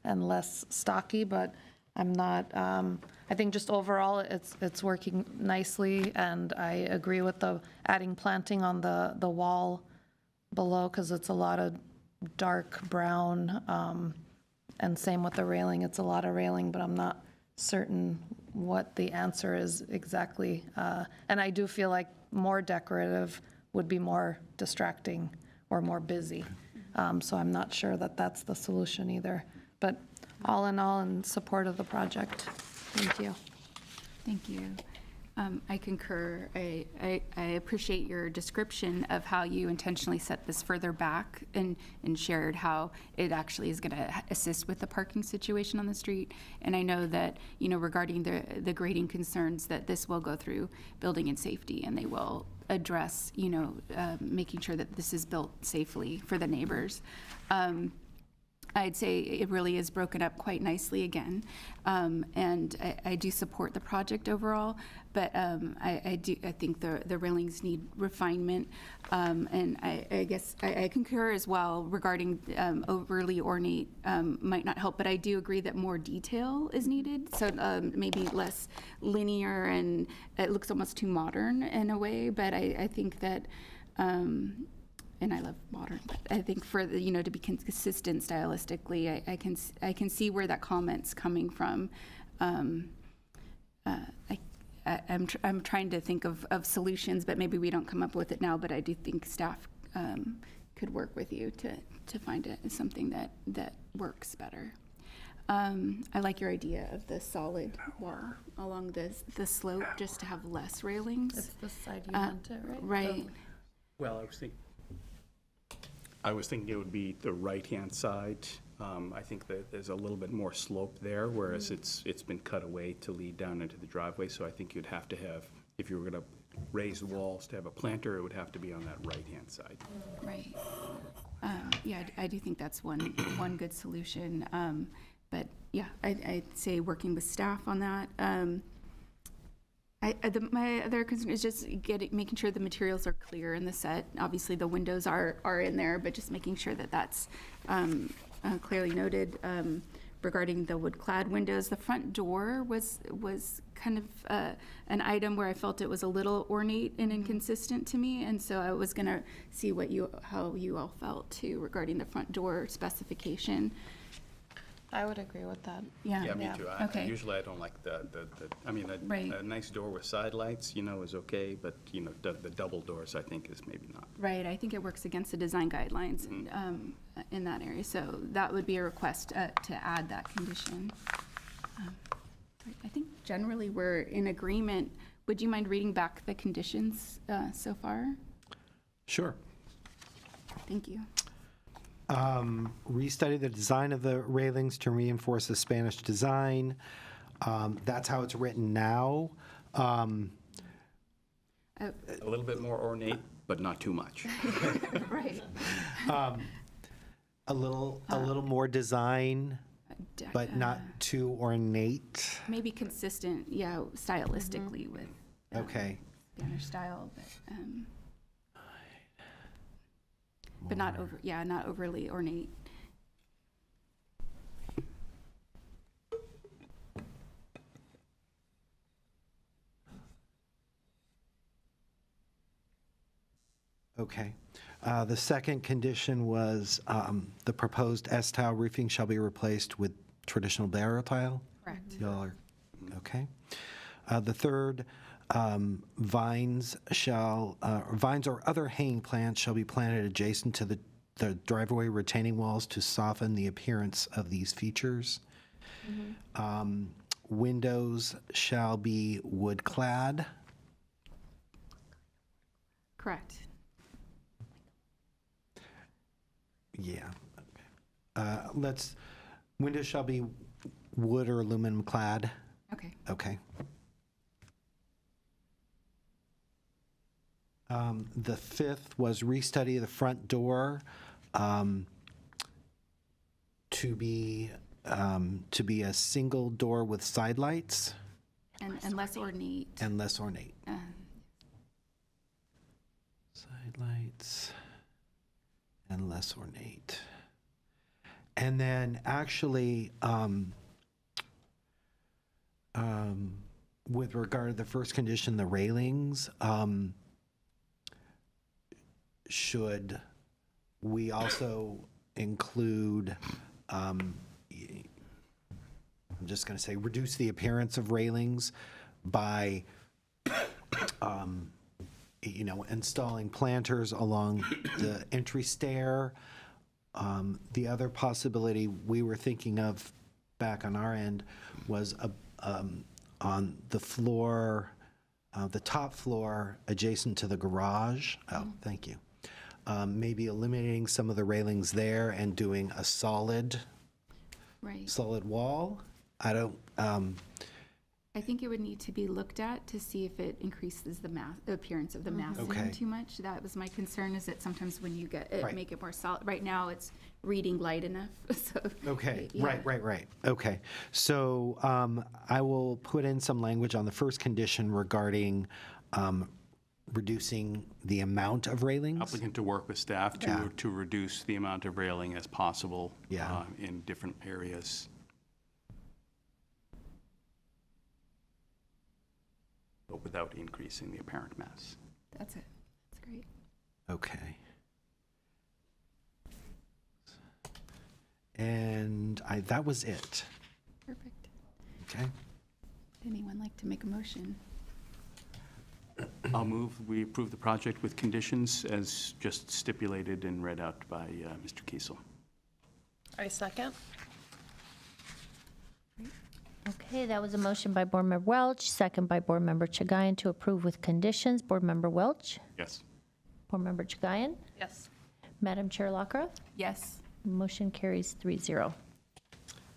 and less stocky, but I'm not, I think just overall it's working nicely, and I agree with the adding planting on the wall below because it's a lot of dark brown, and same with the railing, it's a lot of railing, but I'm not certain what the answer is exactly. And I do feel like more decorative would be more distracting or more busy. So I'm not sure that that's the solution either. But all in all, in support of the project. Thank you. Thank you. I concur. I appreciate your description of how you intentionally set this further back and shared how it actually is going to assist with the parking situation on the street. And I know that, regarding the grading concerns, that this will go through building and safety, and they will address, making sure that this is built safely for the neighbors. I'd say it really is broken up quite nicely again, and I do support the project overall, but I think the railings need refinement, and I guess I concur as well regarding overly ornate might not help, but I do agree that more detail is needed, so maybe less linear, and it looks almost too modern in a way, but I think that and I love modern, but I think for the, to be consistent stylistically, I can see where that comment's coming from. I'm trying to think of solutions, but maybe we don't come up with it now. But I do think staff could work with you to find something that works better. I like your idea of the solid wall along the slope, just to have less railings. It's the side you want it, right? Right. Well, I was thinking it would be the right-hand side. I think that there's a little bit more slope there, whereas it's been cut away to lead down into the driveway. So I think you'd have to have, if you were going to raise the walls to have a planter, it would have to be on that right-hand side. Right. Yeah, I do think that's one good solution. But yeah, I'd say working with staff on that. My other concern is just making sure the materials are clear in the set. Obviously, the windows are in there, but just making sure that that's clearly noted. Regarding the wood-clad windows, the front door was kind of an item where I felt it was a little ornate and inconsistent to me, and so I was going to see how you all felt too regarding the front door specification. I would agree with that. Yeah, me too. Okay. Usually I don't like a nice door with side lights, is okay, but, the double doors I think is maybe not. Right, I think it works against the design guidelines in that area, so that would be a request to add that condition. I think generally we're in agreement. Would you mind reading back the conditions so far? Sure. Thank you. Restudy the design of the railings to reinforce the Spanish design. That's how it's written now. A little bit more ornate, but not too much. Right. A little more design, but not too ornate. Maybe consistent, stylistically with Okay. Spanish style, but not overly ornate. Okay. The second condition was the proposed S-tile roofing shall be replaced with traditional barrel tile? Correct. Y'all are, okay. The third, vines or other hanging plants shall be planted adjacent to the driveway retaining walls to soften the appearance of these features. Windows shall be wood clad. Correct. Yeah. Windows shall be wood or aluminum clad. Okay. Okay. The fifth was restudy the front door to be a single door with side lights And less ornate. and less ornate. Side lights and less ornate. And then actually, with regard to the first condition, the railings, should we also include, I'm just going to say, reduce the appearance of railings by, installing planters along the entry stair. The other possibility we were thinking of back on our end was on the floor, the top floor adjacent to the garage. Oh, thank you. Maybe eliminating some of the railings there and doing a solid wall. I think it would need to be looked at to see if it increases the appearance of the massing Okay. too much. That was my concern, is that sometimes when you get it, Right. make it more solid. Right now, it's reading light enough, so. Okay, yeah. right. Okay, so I will put in some language on the first condition regarding reducing the amount of railings. Applicant to work with staff to reduce the amount of railing as possible in different areas. But without increasing the apparent mass. That's it. That's great. Okay. And that was it. Perfect. Okay. Anyone like to make a motion? I'll move we approve the project with conditions as just stipulated and read out by Mr. Kiesel. I second. Okay, that was a motion by Board Member Welch, second by Board Member Chagayan to approve with conditions. Board Member Welch? Yes. Board Member Chagayan? Yes. Madam Chair Lockhart? Yes. Motion carries 3-0.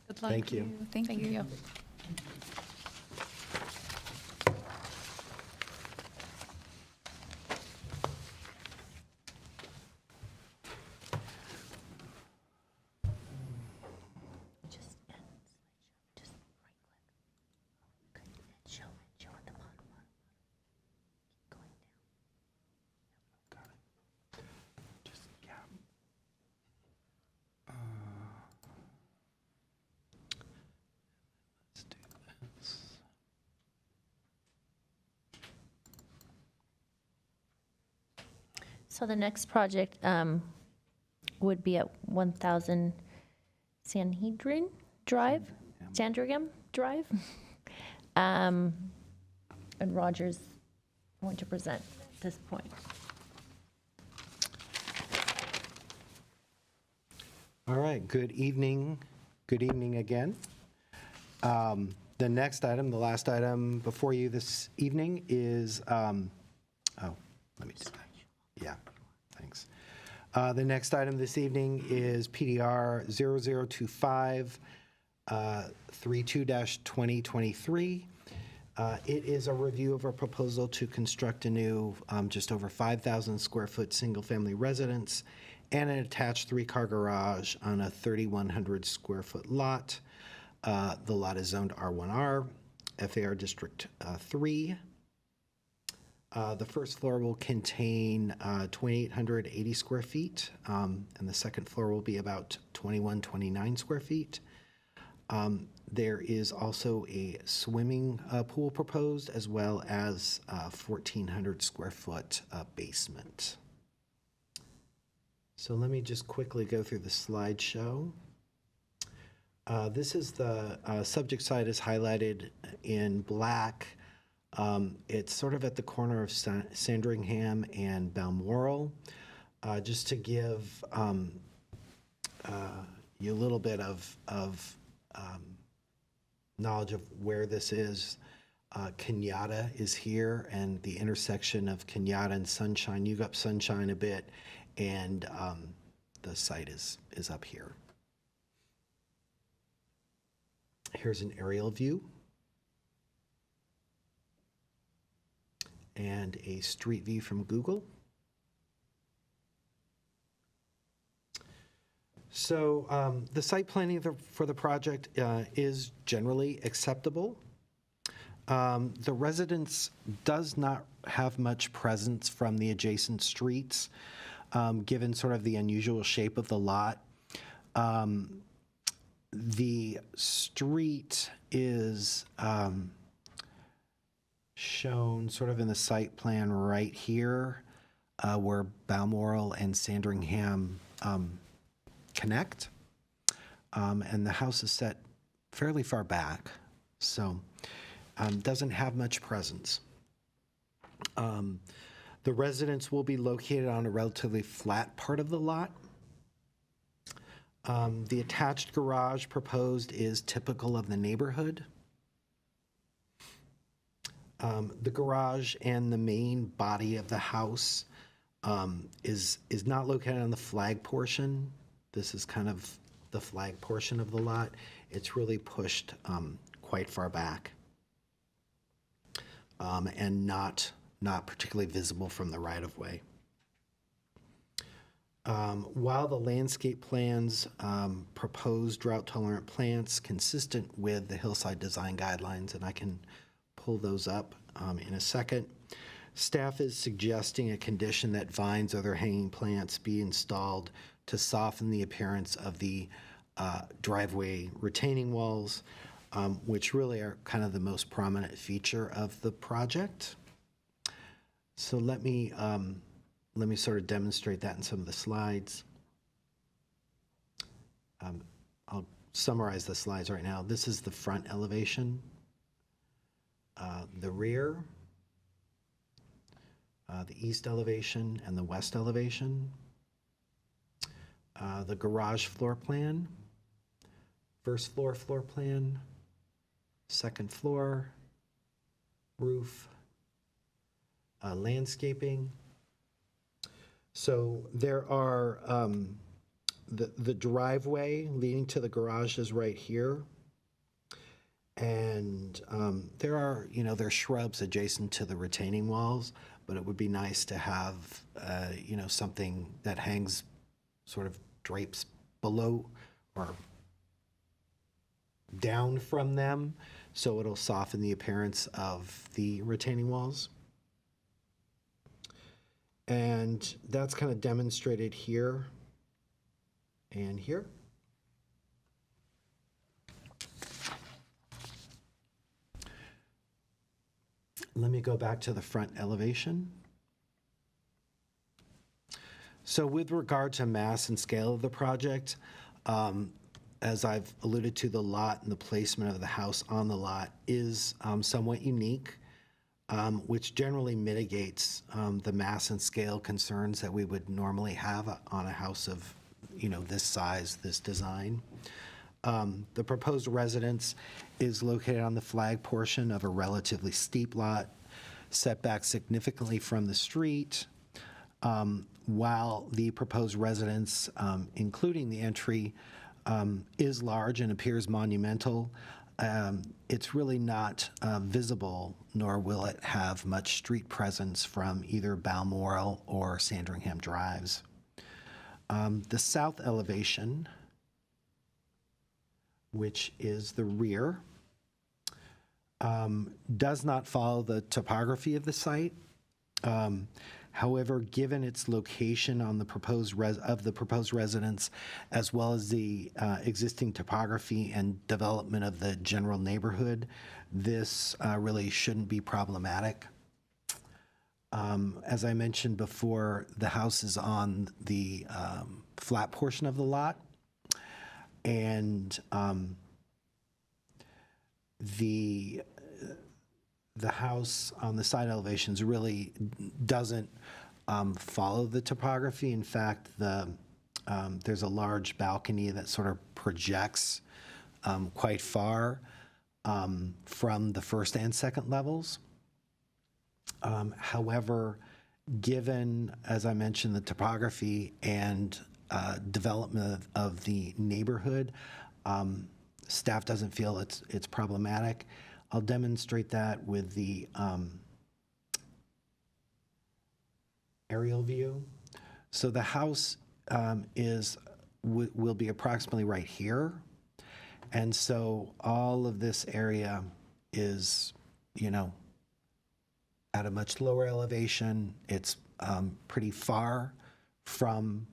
Good luck. Thank you. Thank you. So the next project would be at 1000 Sandringham Drive, and Roger's going to present at this point. All right, good evening. Good evening again. The next item, the last item before you this evening is, let me do that. Yeah, thanks. The next item this evening is PDR 0025 32-2023. It is a review of a proposal to construct a new just over 5,000 square foot single-family residence and an attached three-car garage on a 3,100 square foot lot. The lot is zoned R1R, FAR District 3. The first floor will contain 2,880 square feet, and the second floor will be about 2,129 square feet. There is also a swimming pool proposed, as well as a 1,400 square foot basement. So let me just quickly go through the slideshow. This is the subject site is highlighted in black. It's sort of at the corner of Sandringham and Balmoral. Just to give you a little bit of knowledge of where this is. Kenyatta is here, and the intersection of Kenyatta and Sunshine. You go up Sunshine a bit, and the site is up here. Here's an aerial view and a street view from Google. So the site planning for the project is generally acceptable. The residence does not have much presence from the adjacent streets, given sort of the unusual shape of the lot. The street is shown sort of in the site plan right here, where Balmoral and Sandringham connect. And the house is set fairly far back, so doesn't have much presence. The residence will be located on a relatively flat part of the lot. The attached garage proposed is typical of the neighborhood. The garage and the main body of the house is not located on the flag portion. This is kind of the flag portion of the lot. It's really pushed quite far back and not particularly visible from the right-of-way. While the landscape plans propose drought-tolerant plants consistent with the hillside design guidelines, and I can pull those up in a second, staff is suggesting a condition that vines or other hanging plants be installed to soften the appearance of the driveway retaining walls, which really are kind of the most prominent feature of the project. So let me sort of demonstrate that in some of the slides. I'll summarize the slides right now. This is the front elevation, the rear, the east elevation, and the west elevation, the garage floor plan, first floor floor plan, second floor, roof, landscaping. So there are the driveway leading to the garage is right here, and there are there's shrubs adjacent to the retaining walls, but it would be nice to have something that hangs, sort of drapes below or down from them, so it'll soften the appearance of the retaining walls. And that's kind of demonstrated here and here. Let me go back to the front elevation. So with regard to mass and scale of the project, as I've alluded to, the lot and the placement of the house on the lot is somewhat unique, which generally mitigates the mass and scale concerns that we would normally have on a house of this size, this design. The proposed residence is located on the flag portion of a relatively steep lot, set back significantly from the street, while the proposed residence, including the entry, is large and appears monumental. It's really not visible, nor will it have much street presence from either Balmoral or Sandringham Drives. The south elevation, which is the rear, does not follow the topography of the site. However, given its location on the proposed residence, as well as the existing topography and development of the general neighborhood, this really shouldn't be problematic. As I mentioned before, the house is on the flat portion of the lot, and the house on the side elevations really doesn't follow the topography. In fact, there's a large balcony that sort of projects quite far from the first and second levels. However, given, as I mentioned, the topography and development of the neighborhood, staff doesn't feel it's problematic. I'll demonstrate that with the aerial view. So the house will be approximately right here, and so all of this area is, at a much lower elevation. It's pretty far from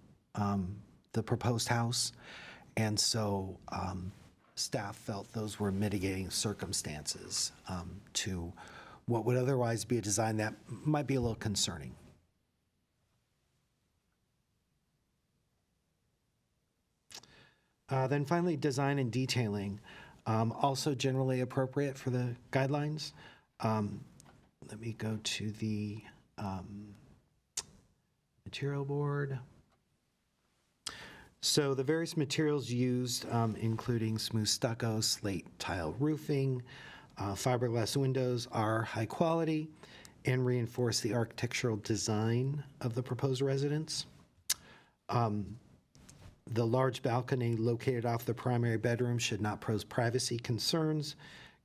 the proposed house, and so staff felt those were mitigating circumstances to what would otherwise be a design that might be a little concerning. Then finally, design and detailing, also generally appropriate for the guidelines. Let me go to the material board. So the various materials used, including smooth stucco, slate tile roofing, fiberglass windows, are high quality and reinforce the architectural design of the proposed residence. The large balcony located off the primary bedroom should not pose privacy concerns,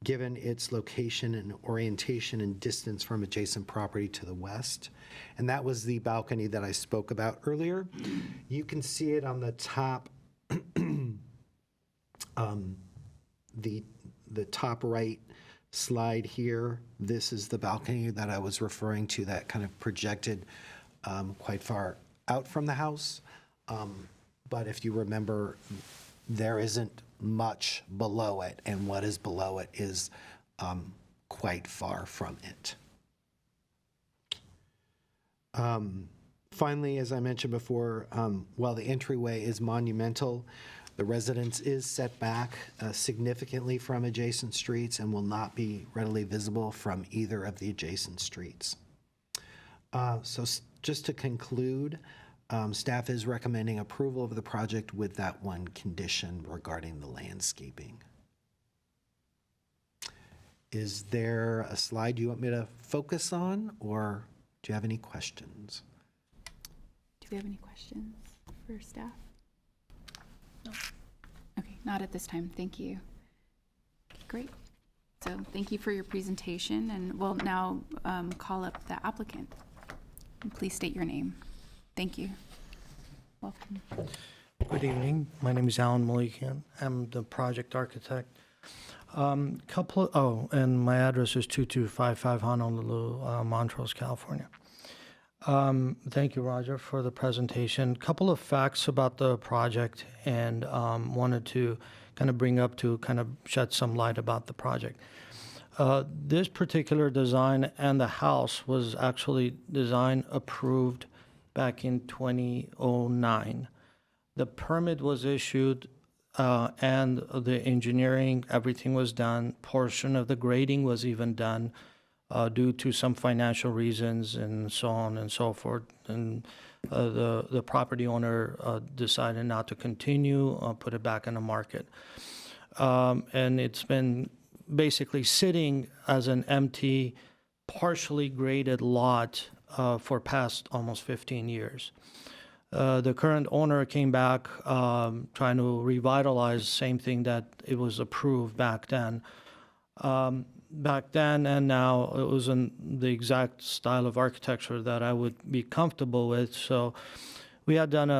given its location and orientation and distance from adjacent property to the west. And that was the balcony that I spoke about earlier. You can see it on the top, the top right slide here. This is the balcony that I was referring to that kind of projected quite far out from the house. But if you remember, there isn't much below it, and what is below it is quite far from it. Finally, as I mentioned before, while the entryway is monumental, the residence is set back significantly from adjacent streets and will not be readily visible from either of the adjacent streets. So just to conclude, staff is recommending approval of the project with that one condition regarding the landscaping. Is there a slide you want me to focus on, or do you have any questions? Do we have any questions for staff? No. Okay, not at this time. Thank you. Okay, great. So thank you for your presentation, and we'll now call up the applicant. And please state your name. Thank you. Welcome. Good evening. My name is Alan Malikian. I'm the project architect. And my address is 2255 Honolulu, Montrose, California. Thank you, Roger, for the presentation. Couple of facts about the project, and wanted to kind of bring up to kind of shed some light about the project. This particular design and the house was actually design approved back in 2009. The permit was issued and the engineering, everything was done. Portion of the grading was even done due to some financial reasons and so on and so forth. And the property owner decided not to continue, put it back in the market. And it's been basically sitting as an empty, partially graded lot for past almost 15 years. The current owner came back trying to revitalize the same thing that it was approved back then. Back then and now, it was in the exact style of architecture that I would be comfortable with. So we had done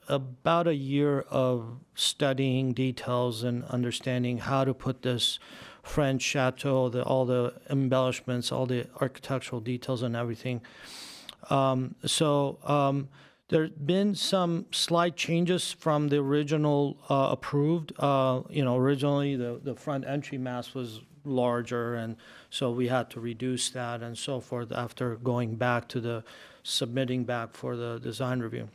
about a year of studying details and understanding how to put this French chateau, all the embellishments, all the architectural details and everything. There's been some slight changes from the original approved. Originally the front entry mass was larger, and so we had to reduce that and so forth after going back to the submitting back for the design review.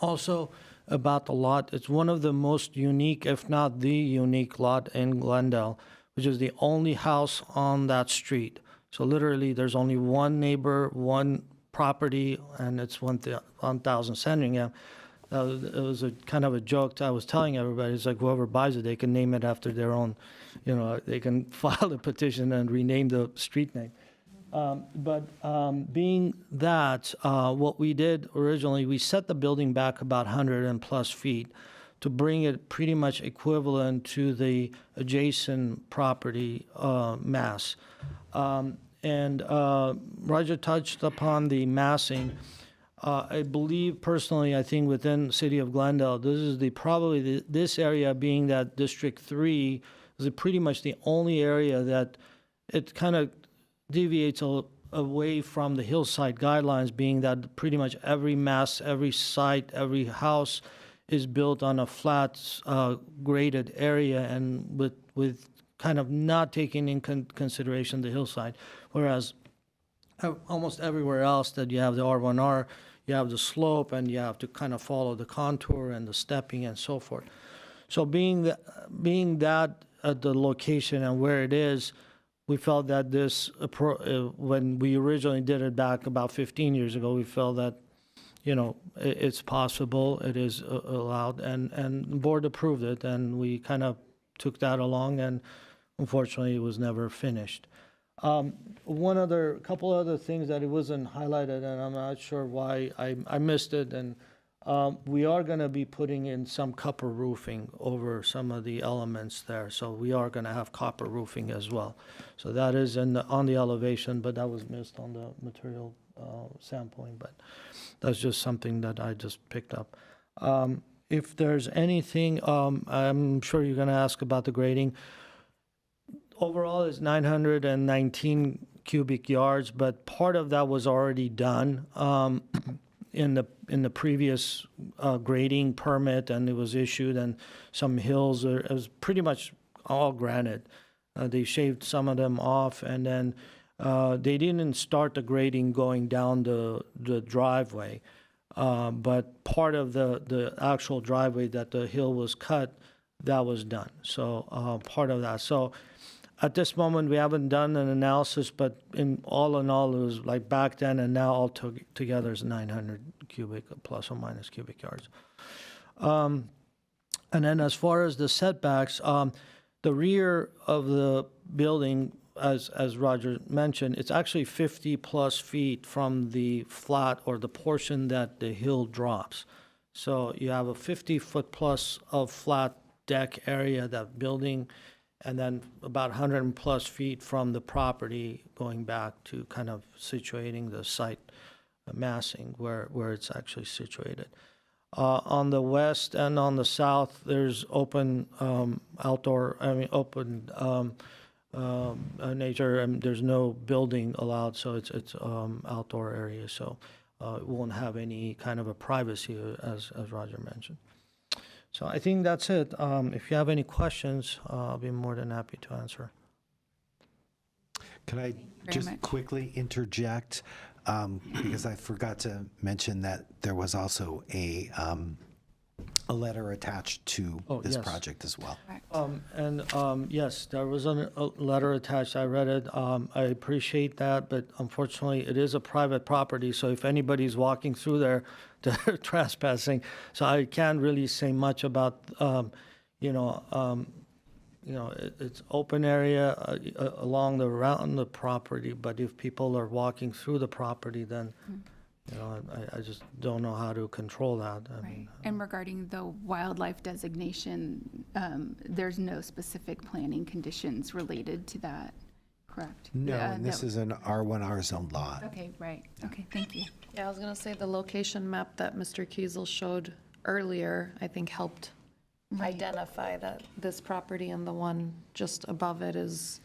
Also, about the lot, it's one of the most unique, if not the unique lot in Glendale, which is the only house on that street. So literally, there's only one neighbor, one property, and it's 1,000 Sandringham. It was a kind of a joke that I was telling everybody. It's like whoever buys it, they can name it after their own, they can file a petition and rename the street name. Being that, what we did originally, we set the building back about 100 and plus feet to bring it pretty much equivalent to the adjacent property mass. Roger touched upon the massing. I believe personally, I think within the city of Glendale, this is this area being that District 3 is pretty much the only area that it kind of deviates away from the hillside guidelines, being that pretty much every mass, every site, every house is built on a flat, graded area and with kind of not taking in consideration the hillside. Whereas almost everywhere else that you have the R1R, you have the slope and you have to kind of follow the contour and the stepping and so forth. So being that at the location and where it is, we felt that this, when we originally did it back about 15 years ago, we felt that, it's possible, it is allowed, and the board approved it, and we kind of took that along, and unfortunately, it was never finished. Couple other things that it wasn't highlighted, and I'm not sure why I missed it, and we are going to be putting in some copper roofing over some of the elements there, so we are going to have copper roofing as well. So that is on the elevation, but that was missed on the material sampling, but that's just something that I just picked up. If there's anything, I'm sure you're going to ask about the grading. Overall, it's 919 cubic yards, but part of that was already done in the previous grading permit, and it was issued, and some hills, it was pretty much all granite. They shaved some of them off, and then they didn't start the grading going down the driveway, but part of the actual driveway that the hill was cut, that was done. So part of that. So at this moment, we haven't done an analysis, but in all, it was like back then and now all together is 900 cubic plus or minus cubic yards. And then as far as the setbacks, the rear of the building, as Roger mentioned, it's actually 50 plus feet from the flat or the portion that the hill drops. So you have a 50-foot plus of flat deck area, that building, and then about 100 plus feet from the property going back to kind of situating the site massing where it's actually situated. On the west and on the south, there's open nature, and there's no building allowed, so it's outdoor area, so it won't have any kind of a privacy, as Roger mentioned. So I think that's it. If you have any questions, I'll be more than happy to answer. Can I just quickly interject? Because I forgot to mention that there was also a letter attached to this project as well. Yes, there was a letter attached. I read it. I appreciate that, but unfortunately, it is a private property. So if anybody's walking through there, they're trespassing. So I can't really say much about, it's open area around the property. But if people are walking through the property, then. I just don't know how to control that. And regarding the wildlife designation, there's no specific planning conditions related to that, correct? No, and this is an R1R zone lot. Okay, right. Okay, thank you. Yeah, I was going to say the location map that Mr. Kiesel showed earlier, I think helped identify that this property and the one just above it is...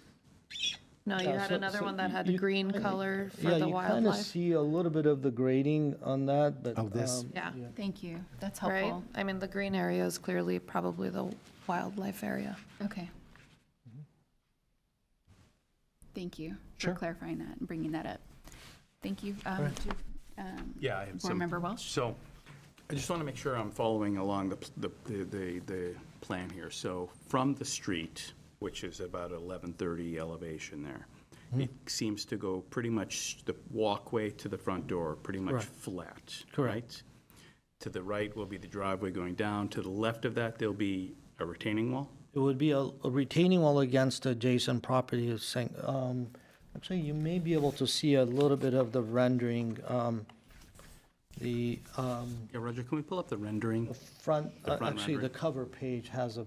No, you had another one that had green color for the wildlife. Yeah, you kind of see a little bit of the grading on that, but... Oh, this? Yeah, thank you. That's helpful. Right? I mean, the green area is clearly probably the wildlife area. Okay. Thank you Sure. for clarifying that and bringing that up. Thank you. Yeah, I have Board some. Member Welsh? So I just want to make sure I'm following along the plan here. So from the street, which is about 1130 elevation there, it seems to go pretty much, the walkway to the front door, pretty much Correct. flat, Correct. right? To the right will be the driveway going down. To the left of that, there'll be a retaining wall? It would be a retaining wall against the adjacent property. Actually, you may be able to see a little bit of the rendering. Yeah, Roger, can we pull up the rendering? Front, The front actually, the rendering. cover page has a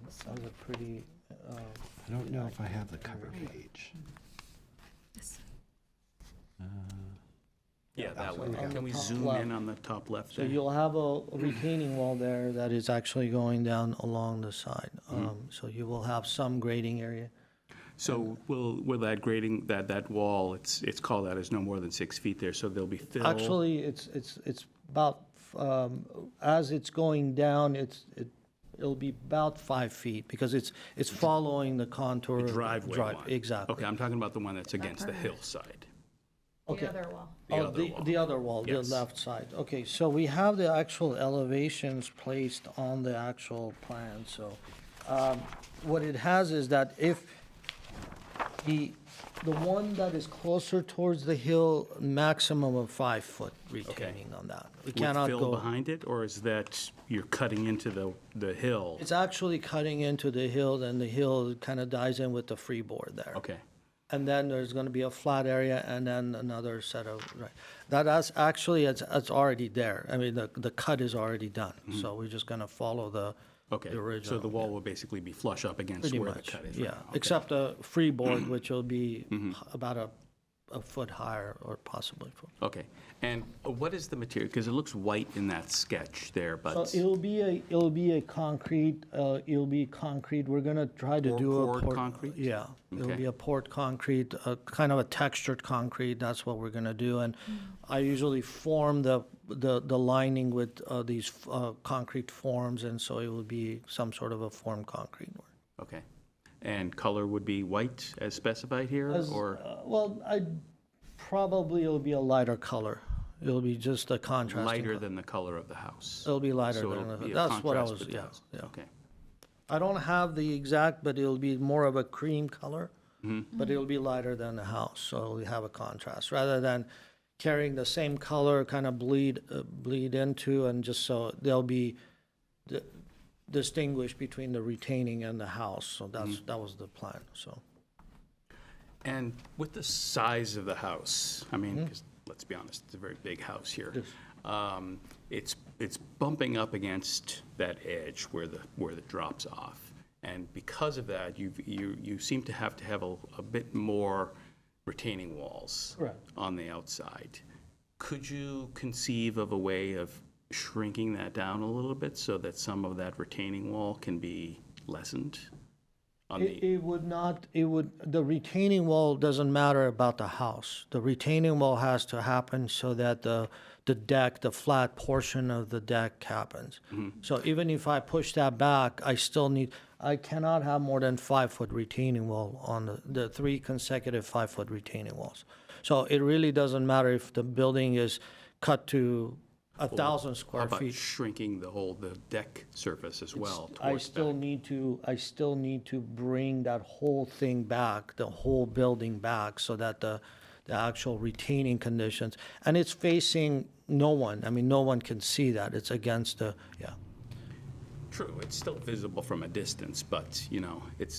pretty. I don't know if I have the cover page. Yeah, that so one. on Can the we top zoom left. in on the top left So there? you'll have a retaining wall there that is actually going down along the side. So you will have some grading area. So will that grading, that wall, it's called out as no more than 6 feet there, so there'll be fill? Actually, it's about, as it's going down, it'll be about 5 feet because it's following the contour. The driveway one? Exactly. Okay, I'm talking about the one that's against the hillside. Okay. other wall. The other wall, the Yes. left side. Okay, so we have the actual elevations placed on the actual plan, so what it has is that if the one that is closer towards the hill, maximum of 5 foot retaining on that. We cannot With fill go. behind it, or is that you're cutting into the hill? It's actually cutting into the hill, and the hill kind of dies in with the freeboard there. Okay. And then there's going to be a flat area and then another set of, right. That's actually, it's already there. I mean, the cut is already done. So we're just going to follow the Okay, so original. the wall will basically be flush up against Pretty where much, the cut is? yeah. right now. Okay. Except a freeboard, which will be about a foot higher or possibly foot. Okay, and what is the material, because it looks white in that sketch there, but. So it'll be a concrete, we're gonna try to do a. Poured concrete? Yeah, it'll Okay. be a poured concrete, kind of a textured concrete, that's what we're gonna do. And I usually form the lining with these concrete forms, and so it will be some sort of a formed concrete. Okay, and color would be white as specified here, or? Well, probably it'll be a lighter color. It'll be just a contrast. Lighter than the color of the house? It'll be lighter So than it'll the- be a that's what I contrast was- with the yeah, house. yeah. Okay. I don't have the exact, but it'll be more of a cream color, Mm-hmm. but it'll be lighter than the house, so we have a contrast, rather than carrying the same color, kind of bleed into, and just so they'll be distinguished between the retaining and the house, so that was the plan, so. And with the size of the house, I mean, 'cause let's be honest, it's a very big house here. It's bumping up against that edge where the drops off. And because of that, you seem to have a bit more retaining walls Correct. on the outside. Could you conceive of a way of shrinking that down a little bit so that some of that retaining wall can be lessened? It would not, the retaining wall doesn't matter about the house. The retaining wall has to happen so that the deck, the flat portion of the deck happens. So even if I push that back, I cannot have more than 5 foot retaining wall on the 3 consecutive 5 foot retaining walls. So it really doesn't matter if the building is cut to 1,000 square How about feet. shrinking the deck surface as well? I towards still need to bring that whole thing back, the whole building back, so that the actual retaining conditions, and it's facing no one. I mean, no one can see that. It's against yeah. True, it's still visible from a distance, but,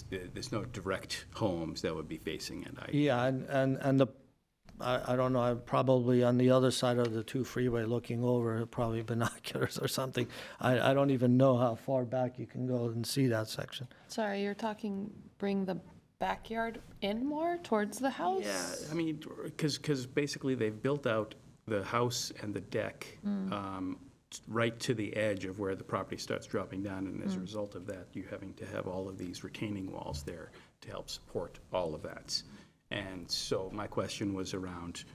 there's no direct homes that would be facing it. Yeah, and I don't know, I'm probably on the other side of the 2 freeway looking over, probably binoculars or something. I don't even know how far back you can go and see that section. Sorry, you're talking, bring the backyard in more towards the house? Yeah, I mean, because basically they've built out the house and the deck right to the edge of where the property starts dropping down, and as a result of that, you're having to have all of these retaining walls there to help support all of that. And so my question was around,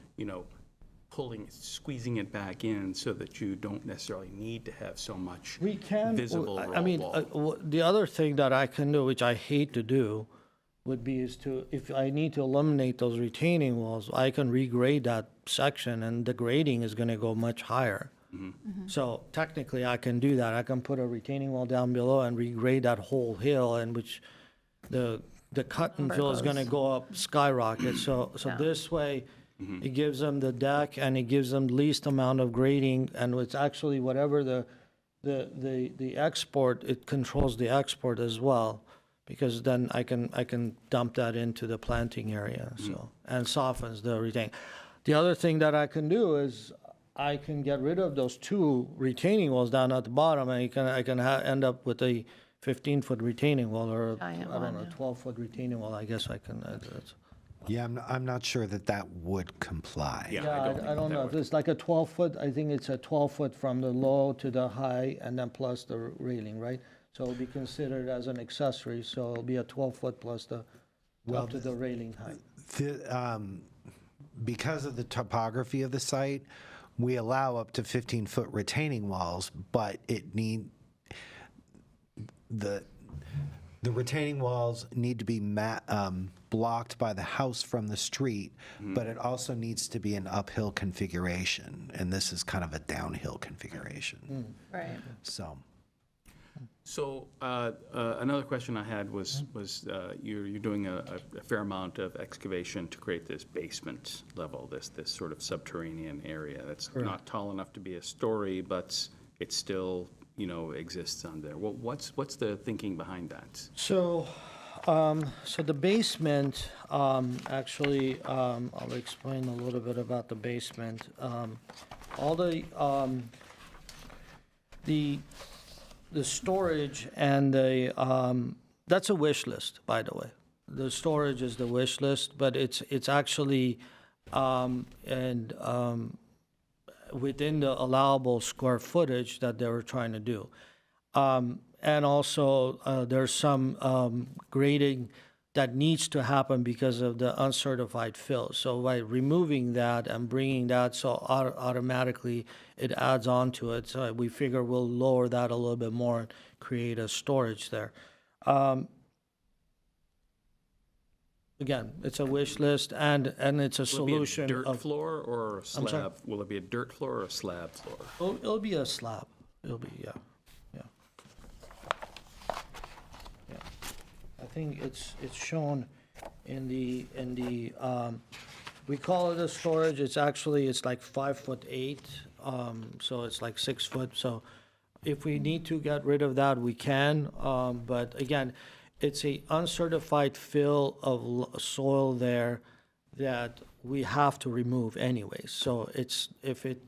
squeezing it back in so that you don't necessarily need to have so much We can, visible I roll mean, wall. the other thing that I can do, which I hate to do, would be is to, if I need to eliminate those retaining walls, I can regrade that section, and the grading is gonna go much higher. So technically, I can do that. I can put a retaining wall down below and regrade that whole hill, and which the cut and fill is gonna go up skyrocket. So this way, it gives them the deck, and it gives them least amount of grading, and it's actually whatever the export, it controls the export as well, because then I can dump that into the planting area, so, and softens the retaining. The other thing that I can do is I can get rid of those 2 retaining walls down at the bottom, and I can end up with a 15-foot retaining wall, or I don't know, 12-foot retaining wall. I guess I can. Yeah, I'm not sure that would comply. Yeah, I don't know. If it's like a 12-foot, I think it's a 12-foot from the low to the high, and then plus the railing, right? So it'll be considered as an accessory, so it'll be a 12-foot plus up to the railing height. Because of the topography of the site, we allow up to 15-foot retaining walls, but the retaining walls need to be blocked by the house from the street, but it also needs to be an uphill configuration, and this is kind of a downhill configuration. Right. So another question I had was you're doing a fair amount of excavation to create this basement level, this sort of subterranean area that's not tall enough to be a story, but it still exists on there. Well, what's the thinking behind that? So the basement, actually, I'll explain a little bit about the basement. All the storage and that's a wish list, by the way. The storage is the wish list, but it's actually within the allowable square footage that they were trying to do. And also, there's some grading that needs to happen because of the uncertified fill. So by removing that and bringing that, so automatically it adds on to it. So we figure we'll lower that a little bit more and create a storage there. Again, it's a wish list, and it's a solution. Will it be a dirt floor or a I'm sorry? slab? Will it be a dirt floor or a slab floor? It'll be a slab. It'll be, yeah. I think it's shown in the we call it a storage. It's actually, it's like 5'8", so it's like 6 foot. So if we need to get rid of that, we can. But again, it's a uncertified fill of soil there that we have to remove anyways. So it's, if it,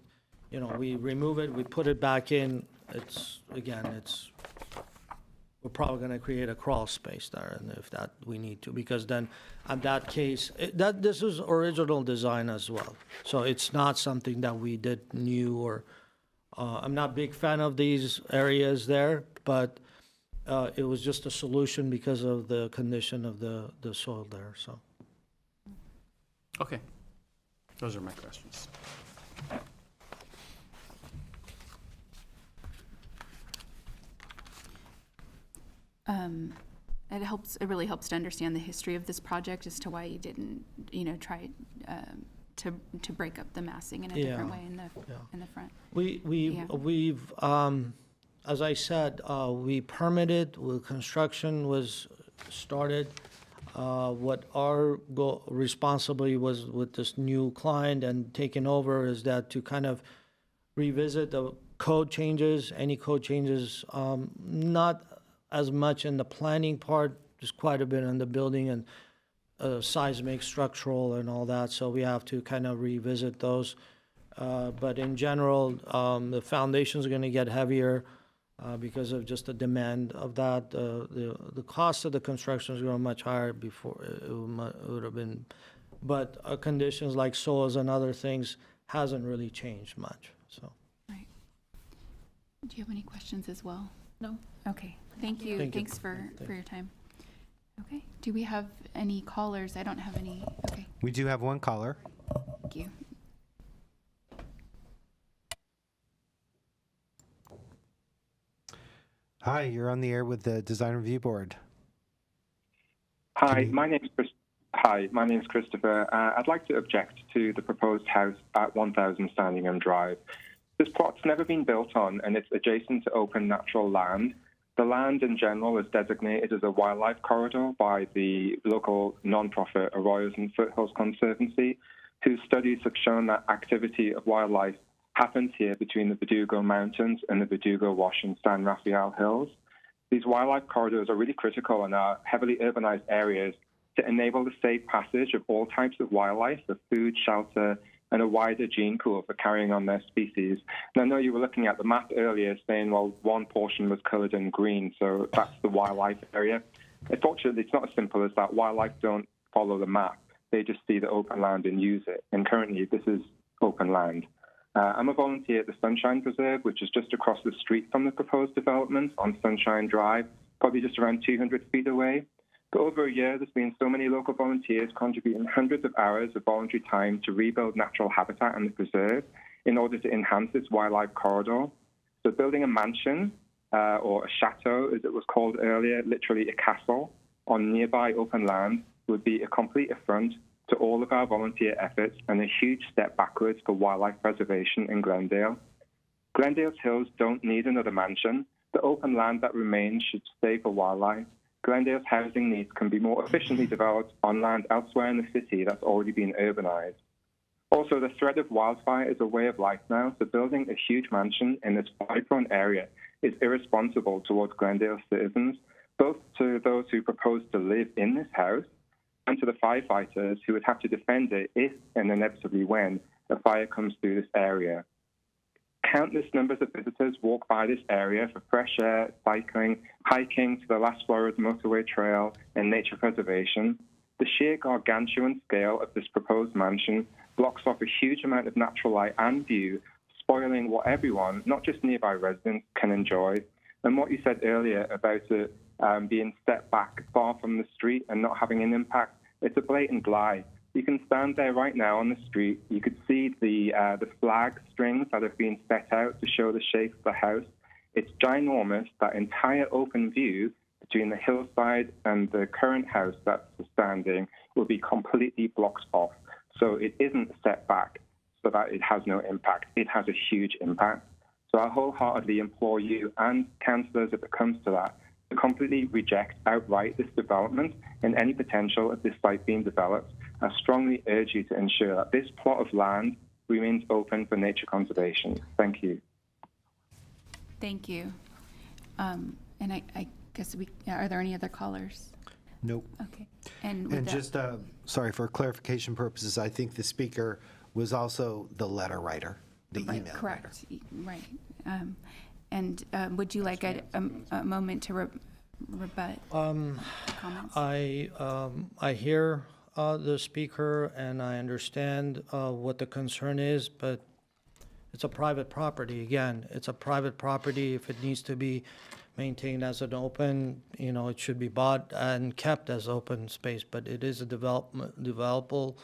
we remove it, we put it back in, we're probably going to create a crawl space there, and if that we need to, because then in that case, this is original design as well. So it's not something that we did new, or I'm not a big fan of these areas there, but it was just a solution because of the condition of the soil there. So. Okay, those are my questions. It really helps to understand the history of this project as to why you didn't, try to break up the massing in a different way in the front. We've as I said, we permitted, construction was started. What our responsibility was with this new client and taking over is that to kind of revisit the code changes, any code changes, not as much in the planning part, just quite a bit in the building and seismic, structural, and all that. So we have to kind of revisit those. But in general, the foundations are going to get heavier because of just the demand of that. The cost of the construction is going to be much higher before it would have been. But conditions like soils and other things hasn't really changed much. So. Right. Do you have any questions as well? No. Okay. Thank you. Thanks for your time. Okay. Do we have any callers? I don't have any. Okay. We do have one caller. Thank you. Hi, you're on the air with the Design Review Board. Hi, my name's Christopher. I'd like to object to the proposed house at 1000 Standingham Drive. This plot's never been built on, and it's adjacent to open natural land. The land in general is designated as a wildlife corridor by the local non-profit Arroyos and Foothills Conservancy, whose studies have shown that activity of wildlife happens here between the Verdugo Mountains and the Verdugo Wash and San Rafael Hills. These wildlife corridors are really critical in our heavily urbanized areas to enable the safe passage of all types of wildlife for food, shelter, and a wider gene pool for carrying on their species. And I know you were looking at the map earlier saying, well, one portion was colored in green, so that's the wildlife area. Unfortunately, it's not as simple as that. Wildlife don't follow the map. They just see the open land and use it. And currently, this is open land. I'm a volunteer at the Sunshine Preserve, which is just across the street from the proposed development on Sunshine Drive, probably just around 200 feet away. For over a year, there's been so many local volunteers contributing hundreds of hours of voluntary time to rebuild natural habitat in the preserve in order to enhance this wildlife corridor. So building a mansion, or a chateau, as it was called earlier, literally a castle, on nearby open land would be a complete affront to all of our volunteer efforts and a huge step backwards for wildlife preservation in Glendale. Glendale's hills don't need another mansion. The open land that remains should stay for wildlife. Glendale's housing needs can be more efficiently developed on land elsewhere in the city that's already been urbanized. Also, the threat of wildfire is a way of life now, so building a huge mansion in this fire-prone area is irresponsible towards Glendale citizens, both to those who propose to live in this house and to the firefighters who would have to defend it if and inevitably when a fire comes through this area. Countless numbers of visitors walk by this area for fresh air, cycling, hiking to the Las Flores Motorway Trail, and nature preservation. The sheer gargantuan scale of this proposed mansion blocks off a huge amount of natural light and view, spoiling what everyone, not just nearby residents, can enjoy. And what you said earlier about it being set back far from the street and not having an impact, it's a blatant lie. You can stand there right now on the street. You could see the flag strings that have been set out to show the shape of the house. It's ginormous. That entire open view between the hillside and the current house that's standing will be completely blocked off. So it isn't set back so that it has no impact. It has a huge impact. So I wholeheartedly implore you and councillors, if it comes to that, to completely reject outright this development and any potential of this site being developed. I strongly urge you to ensure that this plot of land remains open for nature conservation. Thank you. Thank you. And I guess are there any other callers? Nope. Okay. And just, sorry, for clarification purposes, I think the speaker was also the letter writer, the email correct. Right. And would you like a moment to rebut comments? I hear the speaker and I understand what the concern is, but it's a private property. Again, it's a private property. If it needs to be maintained as an open, it should be bought and kept as open space, but it is a developable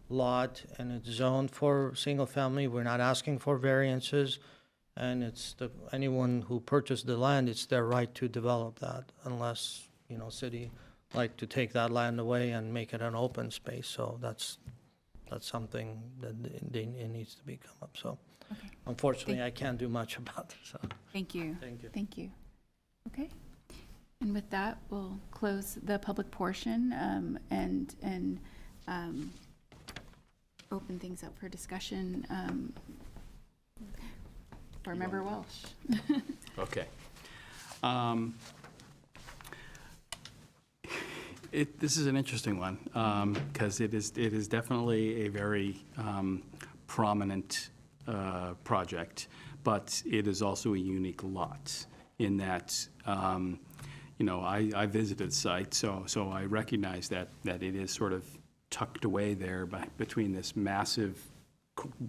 lot and it's zoned for single family. We're not asking for variances. And it's anyone who purchased the land, it's their right to develop that, unless, city like to take that land away and make it an open space. So that's something that it needs to become up. So okay. Unfortunately, I can't do much about it. So. Thank you. Thank you. Thank you. Okay. And with that, we'll close the public portion and open things up for discussion. Board Member Welsh. Okay. This is an interesting one because it is definitely a very prominent project, but it is also a unique lot in that I visited the site, so I recognize that it is sort of tucked away there between this massive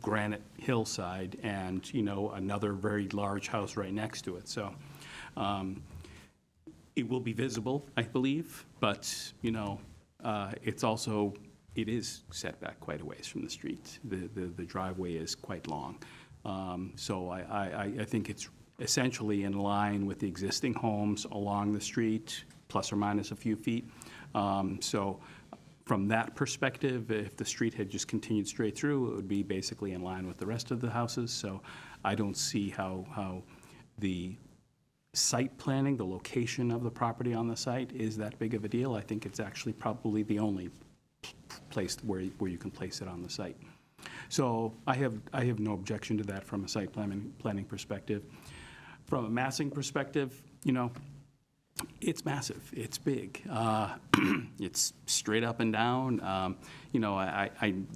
granite hillside and another very large house right next to it. So it will be visible, I believe, but it is set back quite a ways from the street. The driveway is quite long, so I think essentially in line with the existing homes along the street, plus or minus a few feet. So from that perspective, if the street had just continued straight through, it would be basically in line with the rest of the houses. So I don't see how the site planning, the location of the property on the site is that big of a deal. I think it's actually probably the only place where you can place it on the site. So I have no objection to that from a site planning perspective. From a massing perspective, you know, it's massive. It's big. It's straight up and down. You know,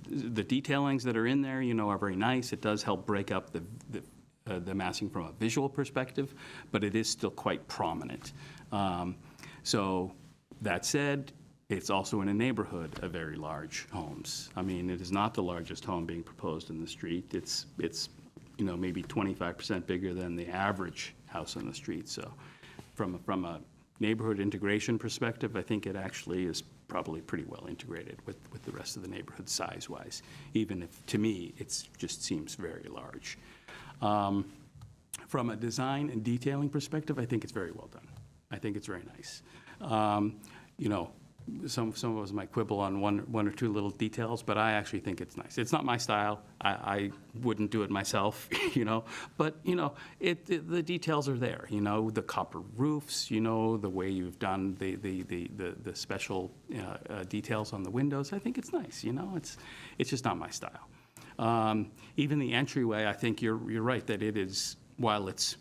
the detailings that are in there, you know, are very nice. It does help break up the massing from a visual perspective, but it is still quite prominent. So that said, it's also in a neighborhood of very large homes. I mean, it is not the largest home being proposed in the street. It's you know, maybe 25% bigger than the average house on the street. So from a neighborhood integration perspective, I think it actually is probably pretty well integrated with the rest of the neighborhood size-wise, even if, to me, it just seems very large. From a design and detailing perspective, I think it's very well done. I think it's very nice. You know, some of us might quibble on one or two little details, but I actually think it's nice. It's not my style. I wouldn't do it myself, you know, but, you know, the details are there, you know, the copper roofs, you know, the way you've done the special details on the windows. I think it's nice, you know, it's just not my style. Even the entryway, I think you're right that it is, while it's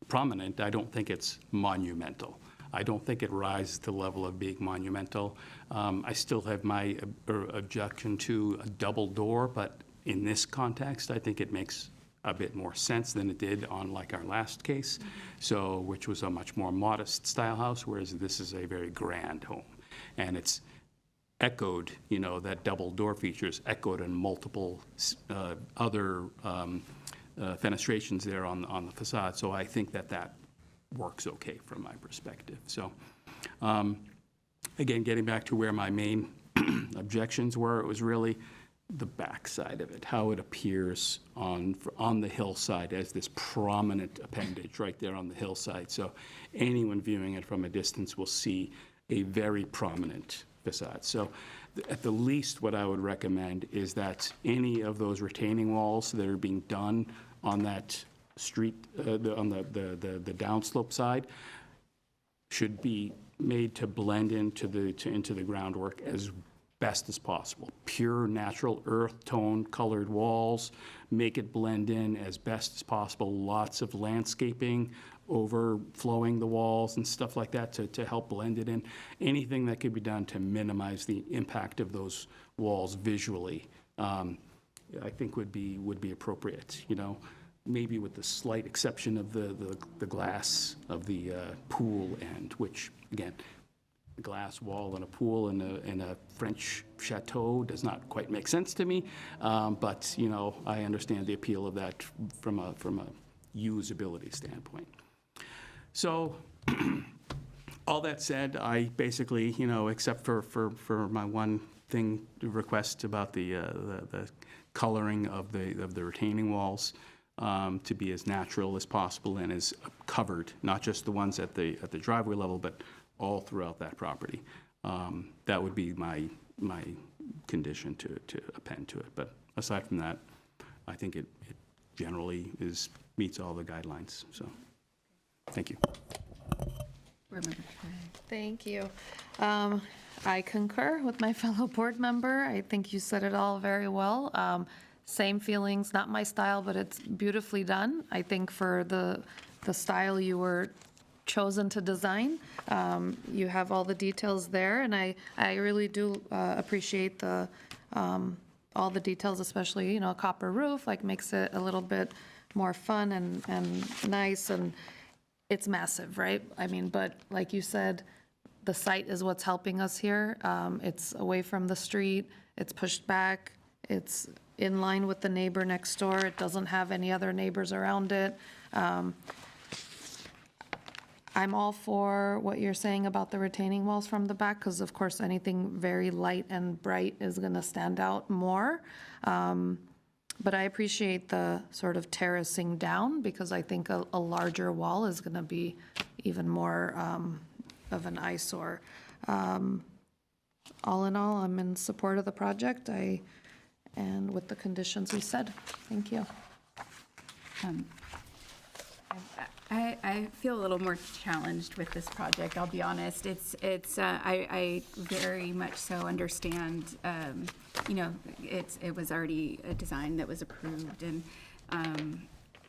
prominent, I don't think it's monumental. I don't think it rises to the level of being monumental. I still have my objection to a double door, but in this context, I think it makes a bit more sense than it did on like our last case, so which was a much more modest style house, whereas this is a very grand home. And it's echoed, you know, that double door feature is echoed in multiple other fenestrations there on the facade. So I think that works okay from my perspective. So again, getting back to where my main objections were, it was really the back side of it, how it appears on the hillside as this prominent appendage right there on the hillside. So anyone viewing it from a distance will see a very prominent facade. So at the least, what I would recommend is that any of those retaining walls that are being done on that street, on the downslope side, should be made to blend into the groundwork as best as possible. Pure natural earth tone colored walls, make it blend in as best as possible. Lots of landscaping overflowing the walls and stuff like that to help blend it in. Anything that could be done to minimize the impact of those walls visually, I think would be appropriate, you know. Maybe with the slight exception of the glass of the pool end, which, again, a glass wall and a pool in a French chateau does not quite make sense to me. But, you know, I understand the appeal of that from a usability standpoint. So all that said, I basically, you know, except for my one thing to request about the coloring of the retaining walls, to be as natural as possible and as covered, not just the ones at the driveway level, but all throughout that property. That would be my condition to append to it. But aside from that, I think it generally meets all the guidelines. So, thank you. Thank you. I concur with my fellow board member. I think you said it all very well. Same feelings, not my style, but it's beautifully done. I think for the style you were chosen to design, you have all the details there, and I really do appreciate all the details, especially, you know, copper roof, like makes it a little bit more fun and nice, and it's massive, right? I mean, but like you said, the site is what's helping us here. It's away from the street, it's pushed back, it's in line with the neighbor next door. It doesn't have any other neighbors around it. I'm all for what you're saying about the retaining walls from the back, because of course anything very light and bright is gonna stand out more. But I appreciate the sort of terracing down, because I think a larger wall is going to be even more of an eyesore. All in all, I'm in support of the project, and with the conditions we said. Thank you. I feel a little more challenged with this project, I'll be honest. I very much so understand, it was already a design that was approved, and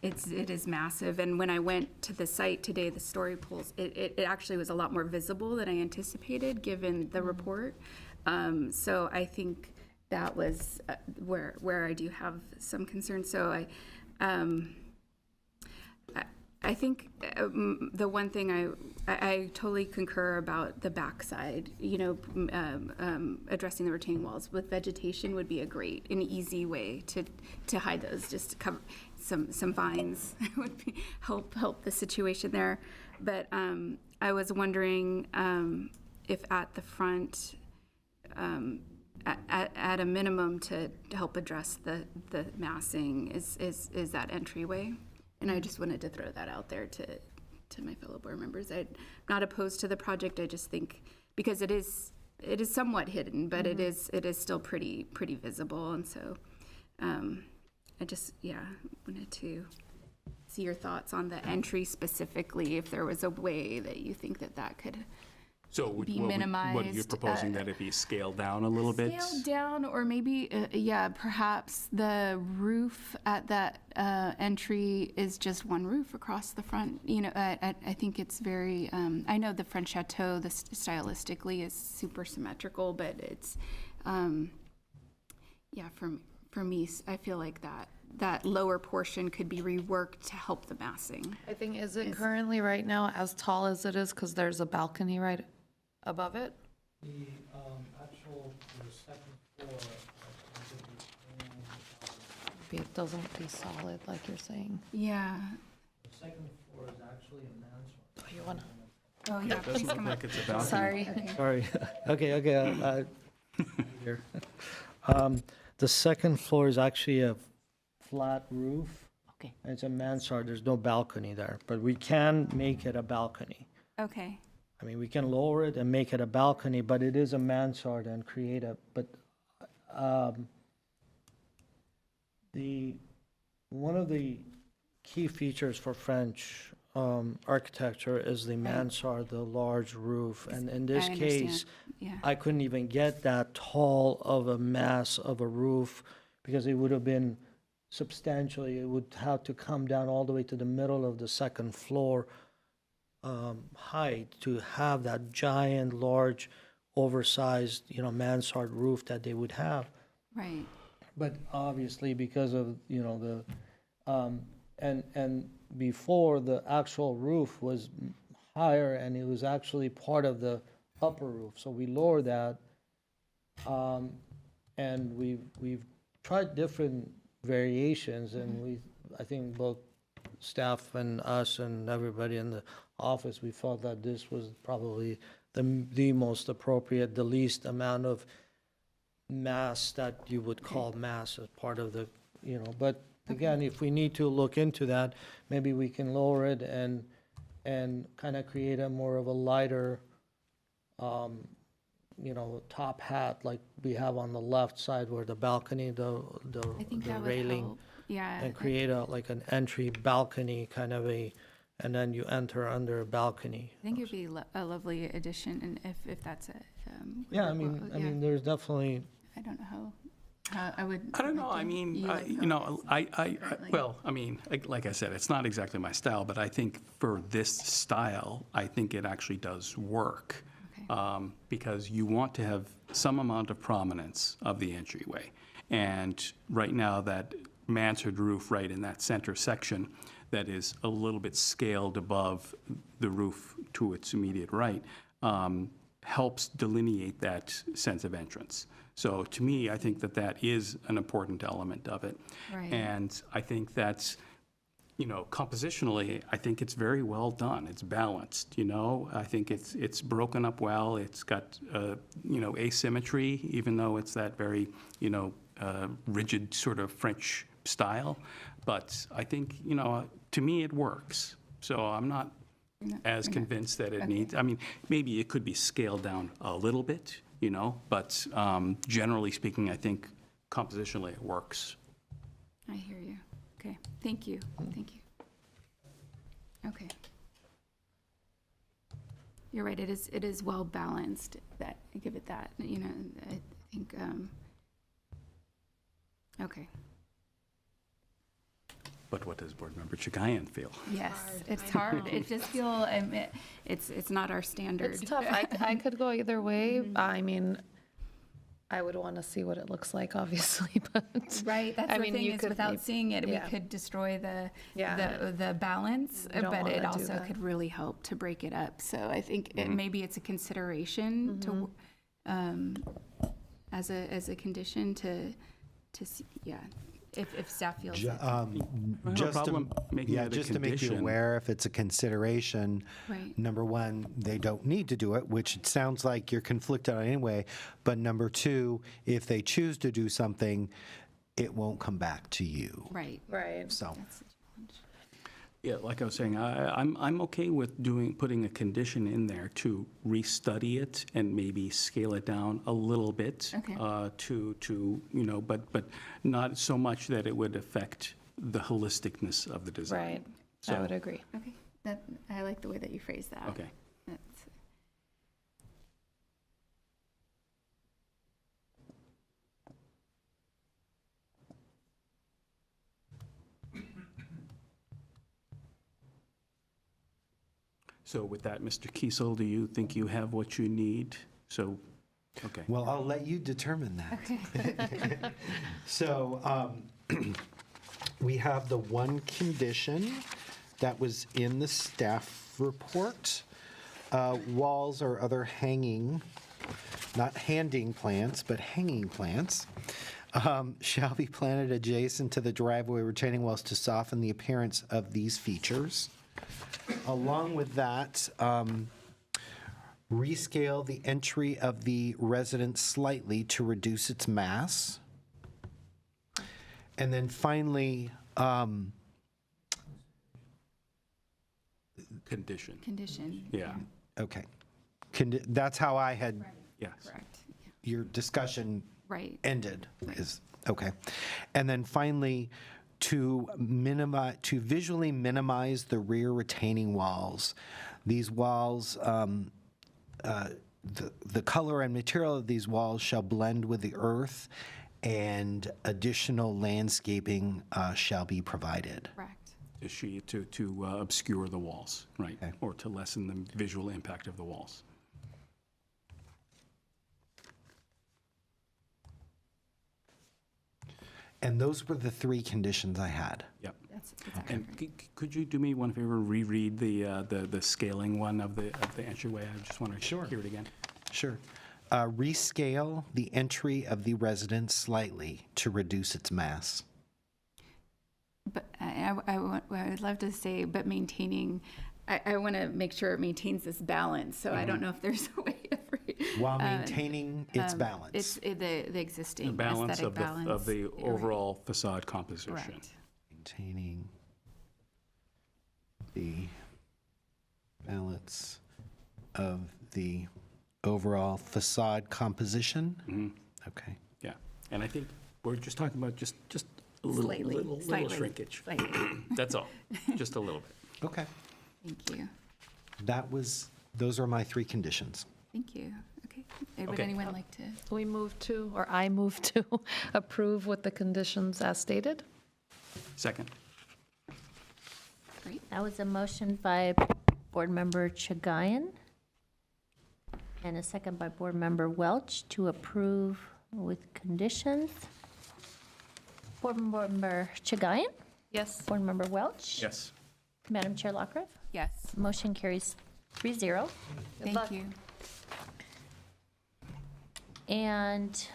it is massive. And when I went to the site today, the story pools, it actually was a lot more visible than I anticipated, given the report. So I think that was where I do have some concerns. So I think the one thing I totally concur about the backside, addressing the retaining walls with vegetation would be an easy way to hide those, just to cover some vines would help the situation there. But I was wondering if at the front, at a minimum, to help address the massing is that entryway. And I just wanted to throw that out there to my fellow board members. I'm not opposed to the project. I just think, because it is somewhat hidden, but it is still pretty visible. And so I just wanted to see your thoughts on the entry specifically, if there was a way that you think that could be minimized. What you're proposing, that it be scaled down a little bit? Scaled down, or maybe, perhaps the roof at that entry is just one roof across the front. I think it's very, I know the French Chateau, stylistically is super symmetrical, but it's, for me, I feel like that lower portion could be reworked to help the massing. I think, is it currently right now as tall as it is, because there's a balcony right above it? The second floor. Maybe it doesn't be solid like you're saying. Yeah. The second floor is actually a mansard. Oh, you wanna? Oh, yeah, please come up. It's a balcony. Sorry. Okay. Sorry. Okay. Here. The second floor is actually a flat roof. Okay. It's a mansard. There's no balcony there, but we can make it a balcony. Okay. I mean, we can lower it and make it a balcony, but it is a mansard and create one of the key features for French architecture is the mansard, the large roof. And in this case, I couldn't even get that tall of a mass of a roof, because it would have been substantially, it would have to come down all the way to the middle of the second floor height to have that giant, large, oversized, mansard roof that they would have. Right. But obviously, because of, and before, the actual roof was higher, and it was actually part of the upper roof. So we lowered that, and we've tried different variations, and I think both staff and us and everybody in the office, we felt that this was probably the most appropriate, the least amount of mass that you would call mass as part of the, but again, if we need to look into that, maybe we can lower it and kind of create a more of a lighter, top hat like we have on the left side where the balcony, the railing, and create like an entry balcony kind of and then you enter under a balcony. I think it'd be a lovely addition, and if that's it. I mean, there's definitely. I don't know how I would. I don't know. I mean, like I said, it's not exactly my style, but I think for this style, I think it actually does work. Okay. Because you want to have some amount of prominence of the entryway. And right now, that mansard roof right in that center section that is a little bit scaled above the roof to its immediate right helps delineate that sense of entrance. So to me, I think that is an important element of it. Right. And I think that's, compositionally, I think it's very well done. It's balanced, I think it's broken up well. It's got, asymmetry, even though it's that very, rigid sort of French style, but I think, to me, it works. So I'm not as convinced that it needs, maybe it could be scaled down a little bit, but generally speaking, I think compositionally it works. I hear you. Okay, thank you, thank you. Okay. You're right, it is well balanced, that, I give it that, I think, okay. But what does Board Member Chagayan feel? Yes, it's hard. It just feel, it's not our standard. It's tough. I could go either way. I mean, I would want to see what it looks like, obviously, but. Right, that's the thing, is without seeing it, we could destroy the balance, We don't but wanna it do also that. could really help to break it up. So I think maybe it's a consideration to, as a condition to see, if staff feels it. Just to making it a just to make you condition. aware, if it's a consideration, Right. number one, they don't need to do it, which it sounds like you're conflicted on anyway. But number two, if they choose to do something, it won't come back to you. Right. Right. So. Yeah, like I was saying, I'm okay with putting a condition in there to restudy it and maybe scale it down a little bit. Okay. But not so much that it would affect the holisticness of the design. Right, So- I would agree. Okay, I like the way that you phrase that. Okay. That's- So with that, Mr. Kiesel, do you think you have what you need? So, okay. Well, I'll let you determine that. So we have the one condition that was in the staff report. Walls or other hanging, not handing plants, but hanging plants, shall be planted adjacent to the driveway retaining walls to soften the appearance of these features. Along with that, rescale the entry of the residence slightly to reduce its mass. And then finally, Condition. Yeah. okay. That's how I had Yes. Correct. your discussion Right. ended, is, okay. And then finally, to visually minimize the rear retaining walls. These walls, the color and material of these walls shall blend with the earth, and additional landscaping shall be provided. Correct. To obscure the walls, right? Okay. Or to lessen the visual impact of the walls. And those were the three conditions I had. Yep. That's And could you do me one favor, reread the scaling one of the entryway? I just want to hear it again. Sure. Rescale the entry of the residence slightly to reduce its mass. But I would love to say, but maintaining, I want to make sure it maintains this balance, so I don't know if there's a way of. While maintaining its balance. It's the existing The balance aesthetic balance. of the You're right. overall facade composition. Correct. Maintaining the balance of the overall facade composition. Okay. Yeah, and I think we're just talking about just a little shrinkage. Slightly. That's all, just a little bit. Okay. Thank you. Those are my three conditions. Thank you. Okay. Would Okay. anyone like to? We move to, or I move to, approve with the conditions as stated. Second. Great. That was a motion by Board Member Chagayan and a second by Board Member Welch to approve with conditions. Board Member Chagayan? Yes. Board Member Welch? Yes. Madam Chair Lockriff? Yes. Motion carries 3-0. Thank you. And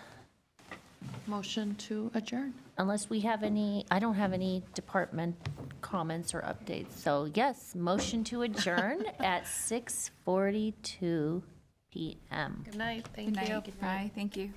Motion to adjourn. unless we have any, I don't have any department comments or updates. So yes, motion to adjourn at 6:42 p.m. Good night. Thank Good you. night. Bye. Thank you.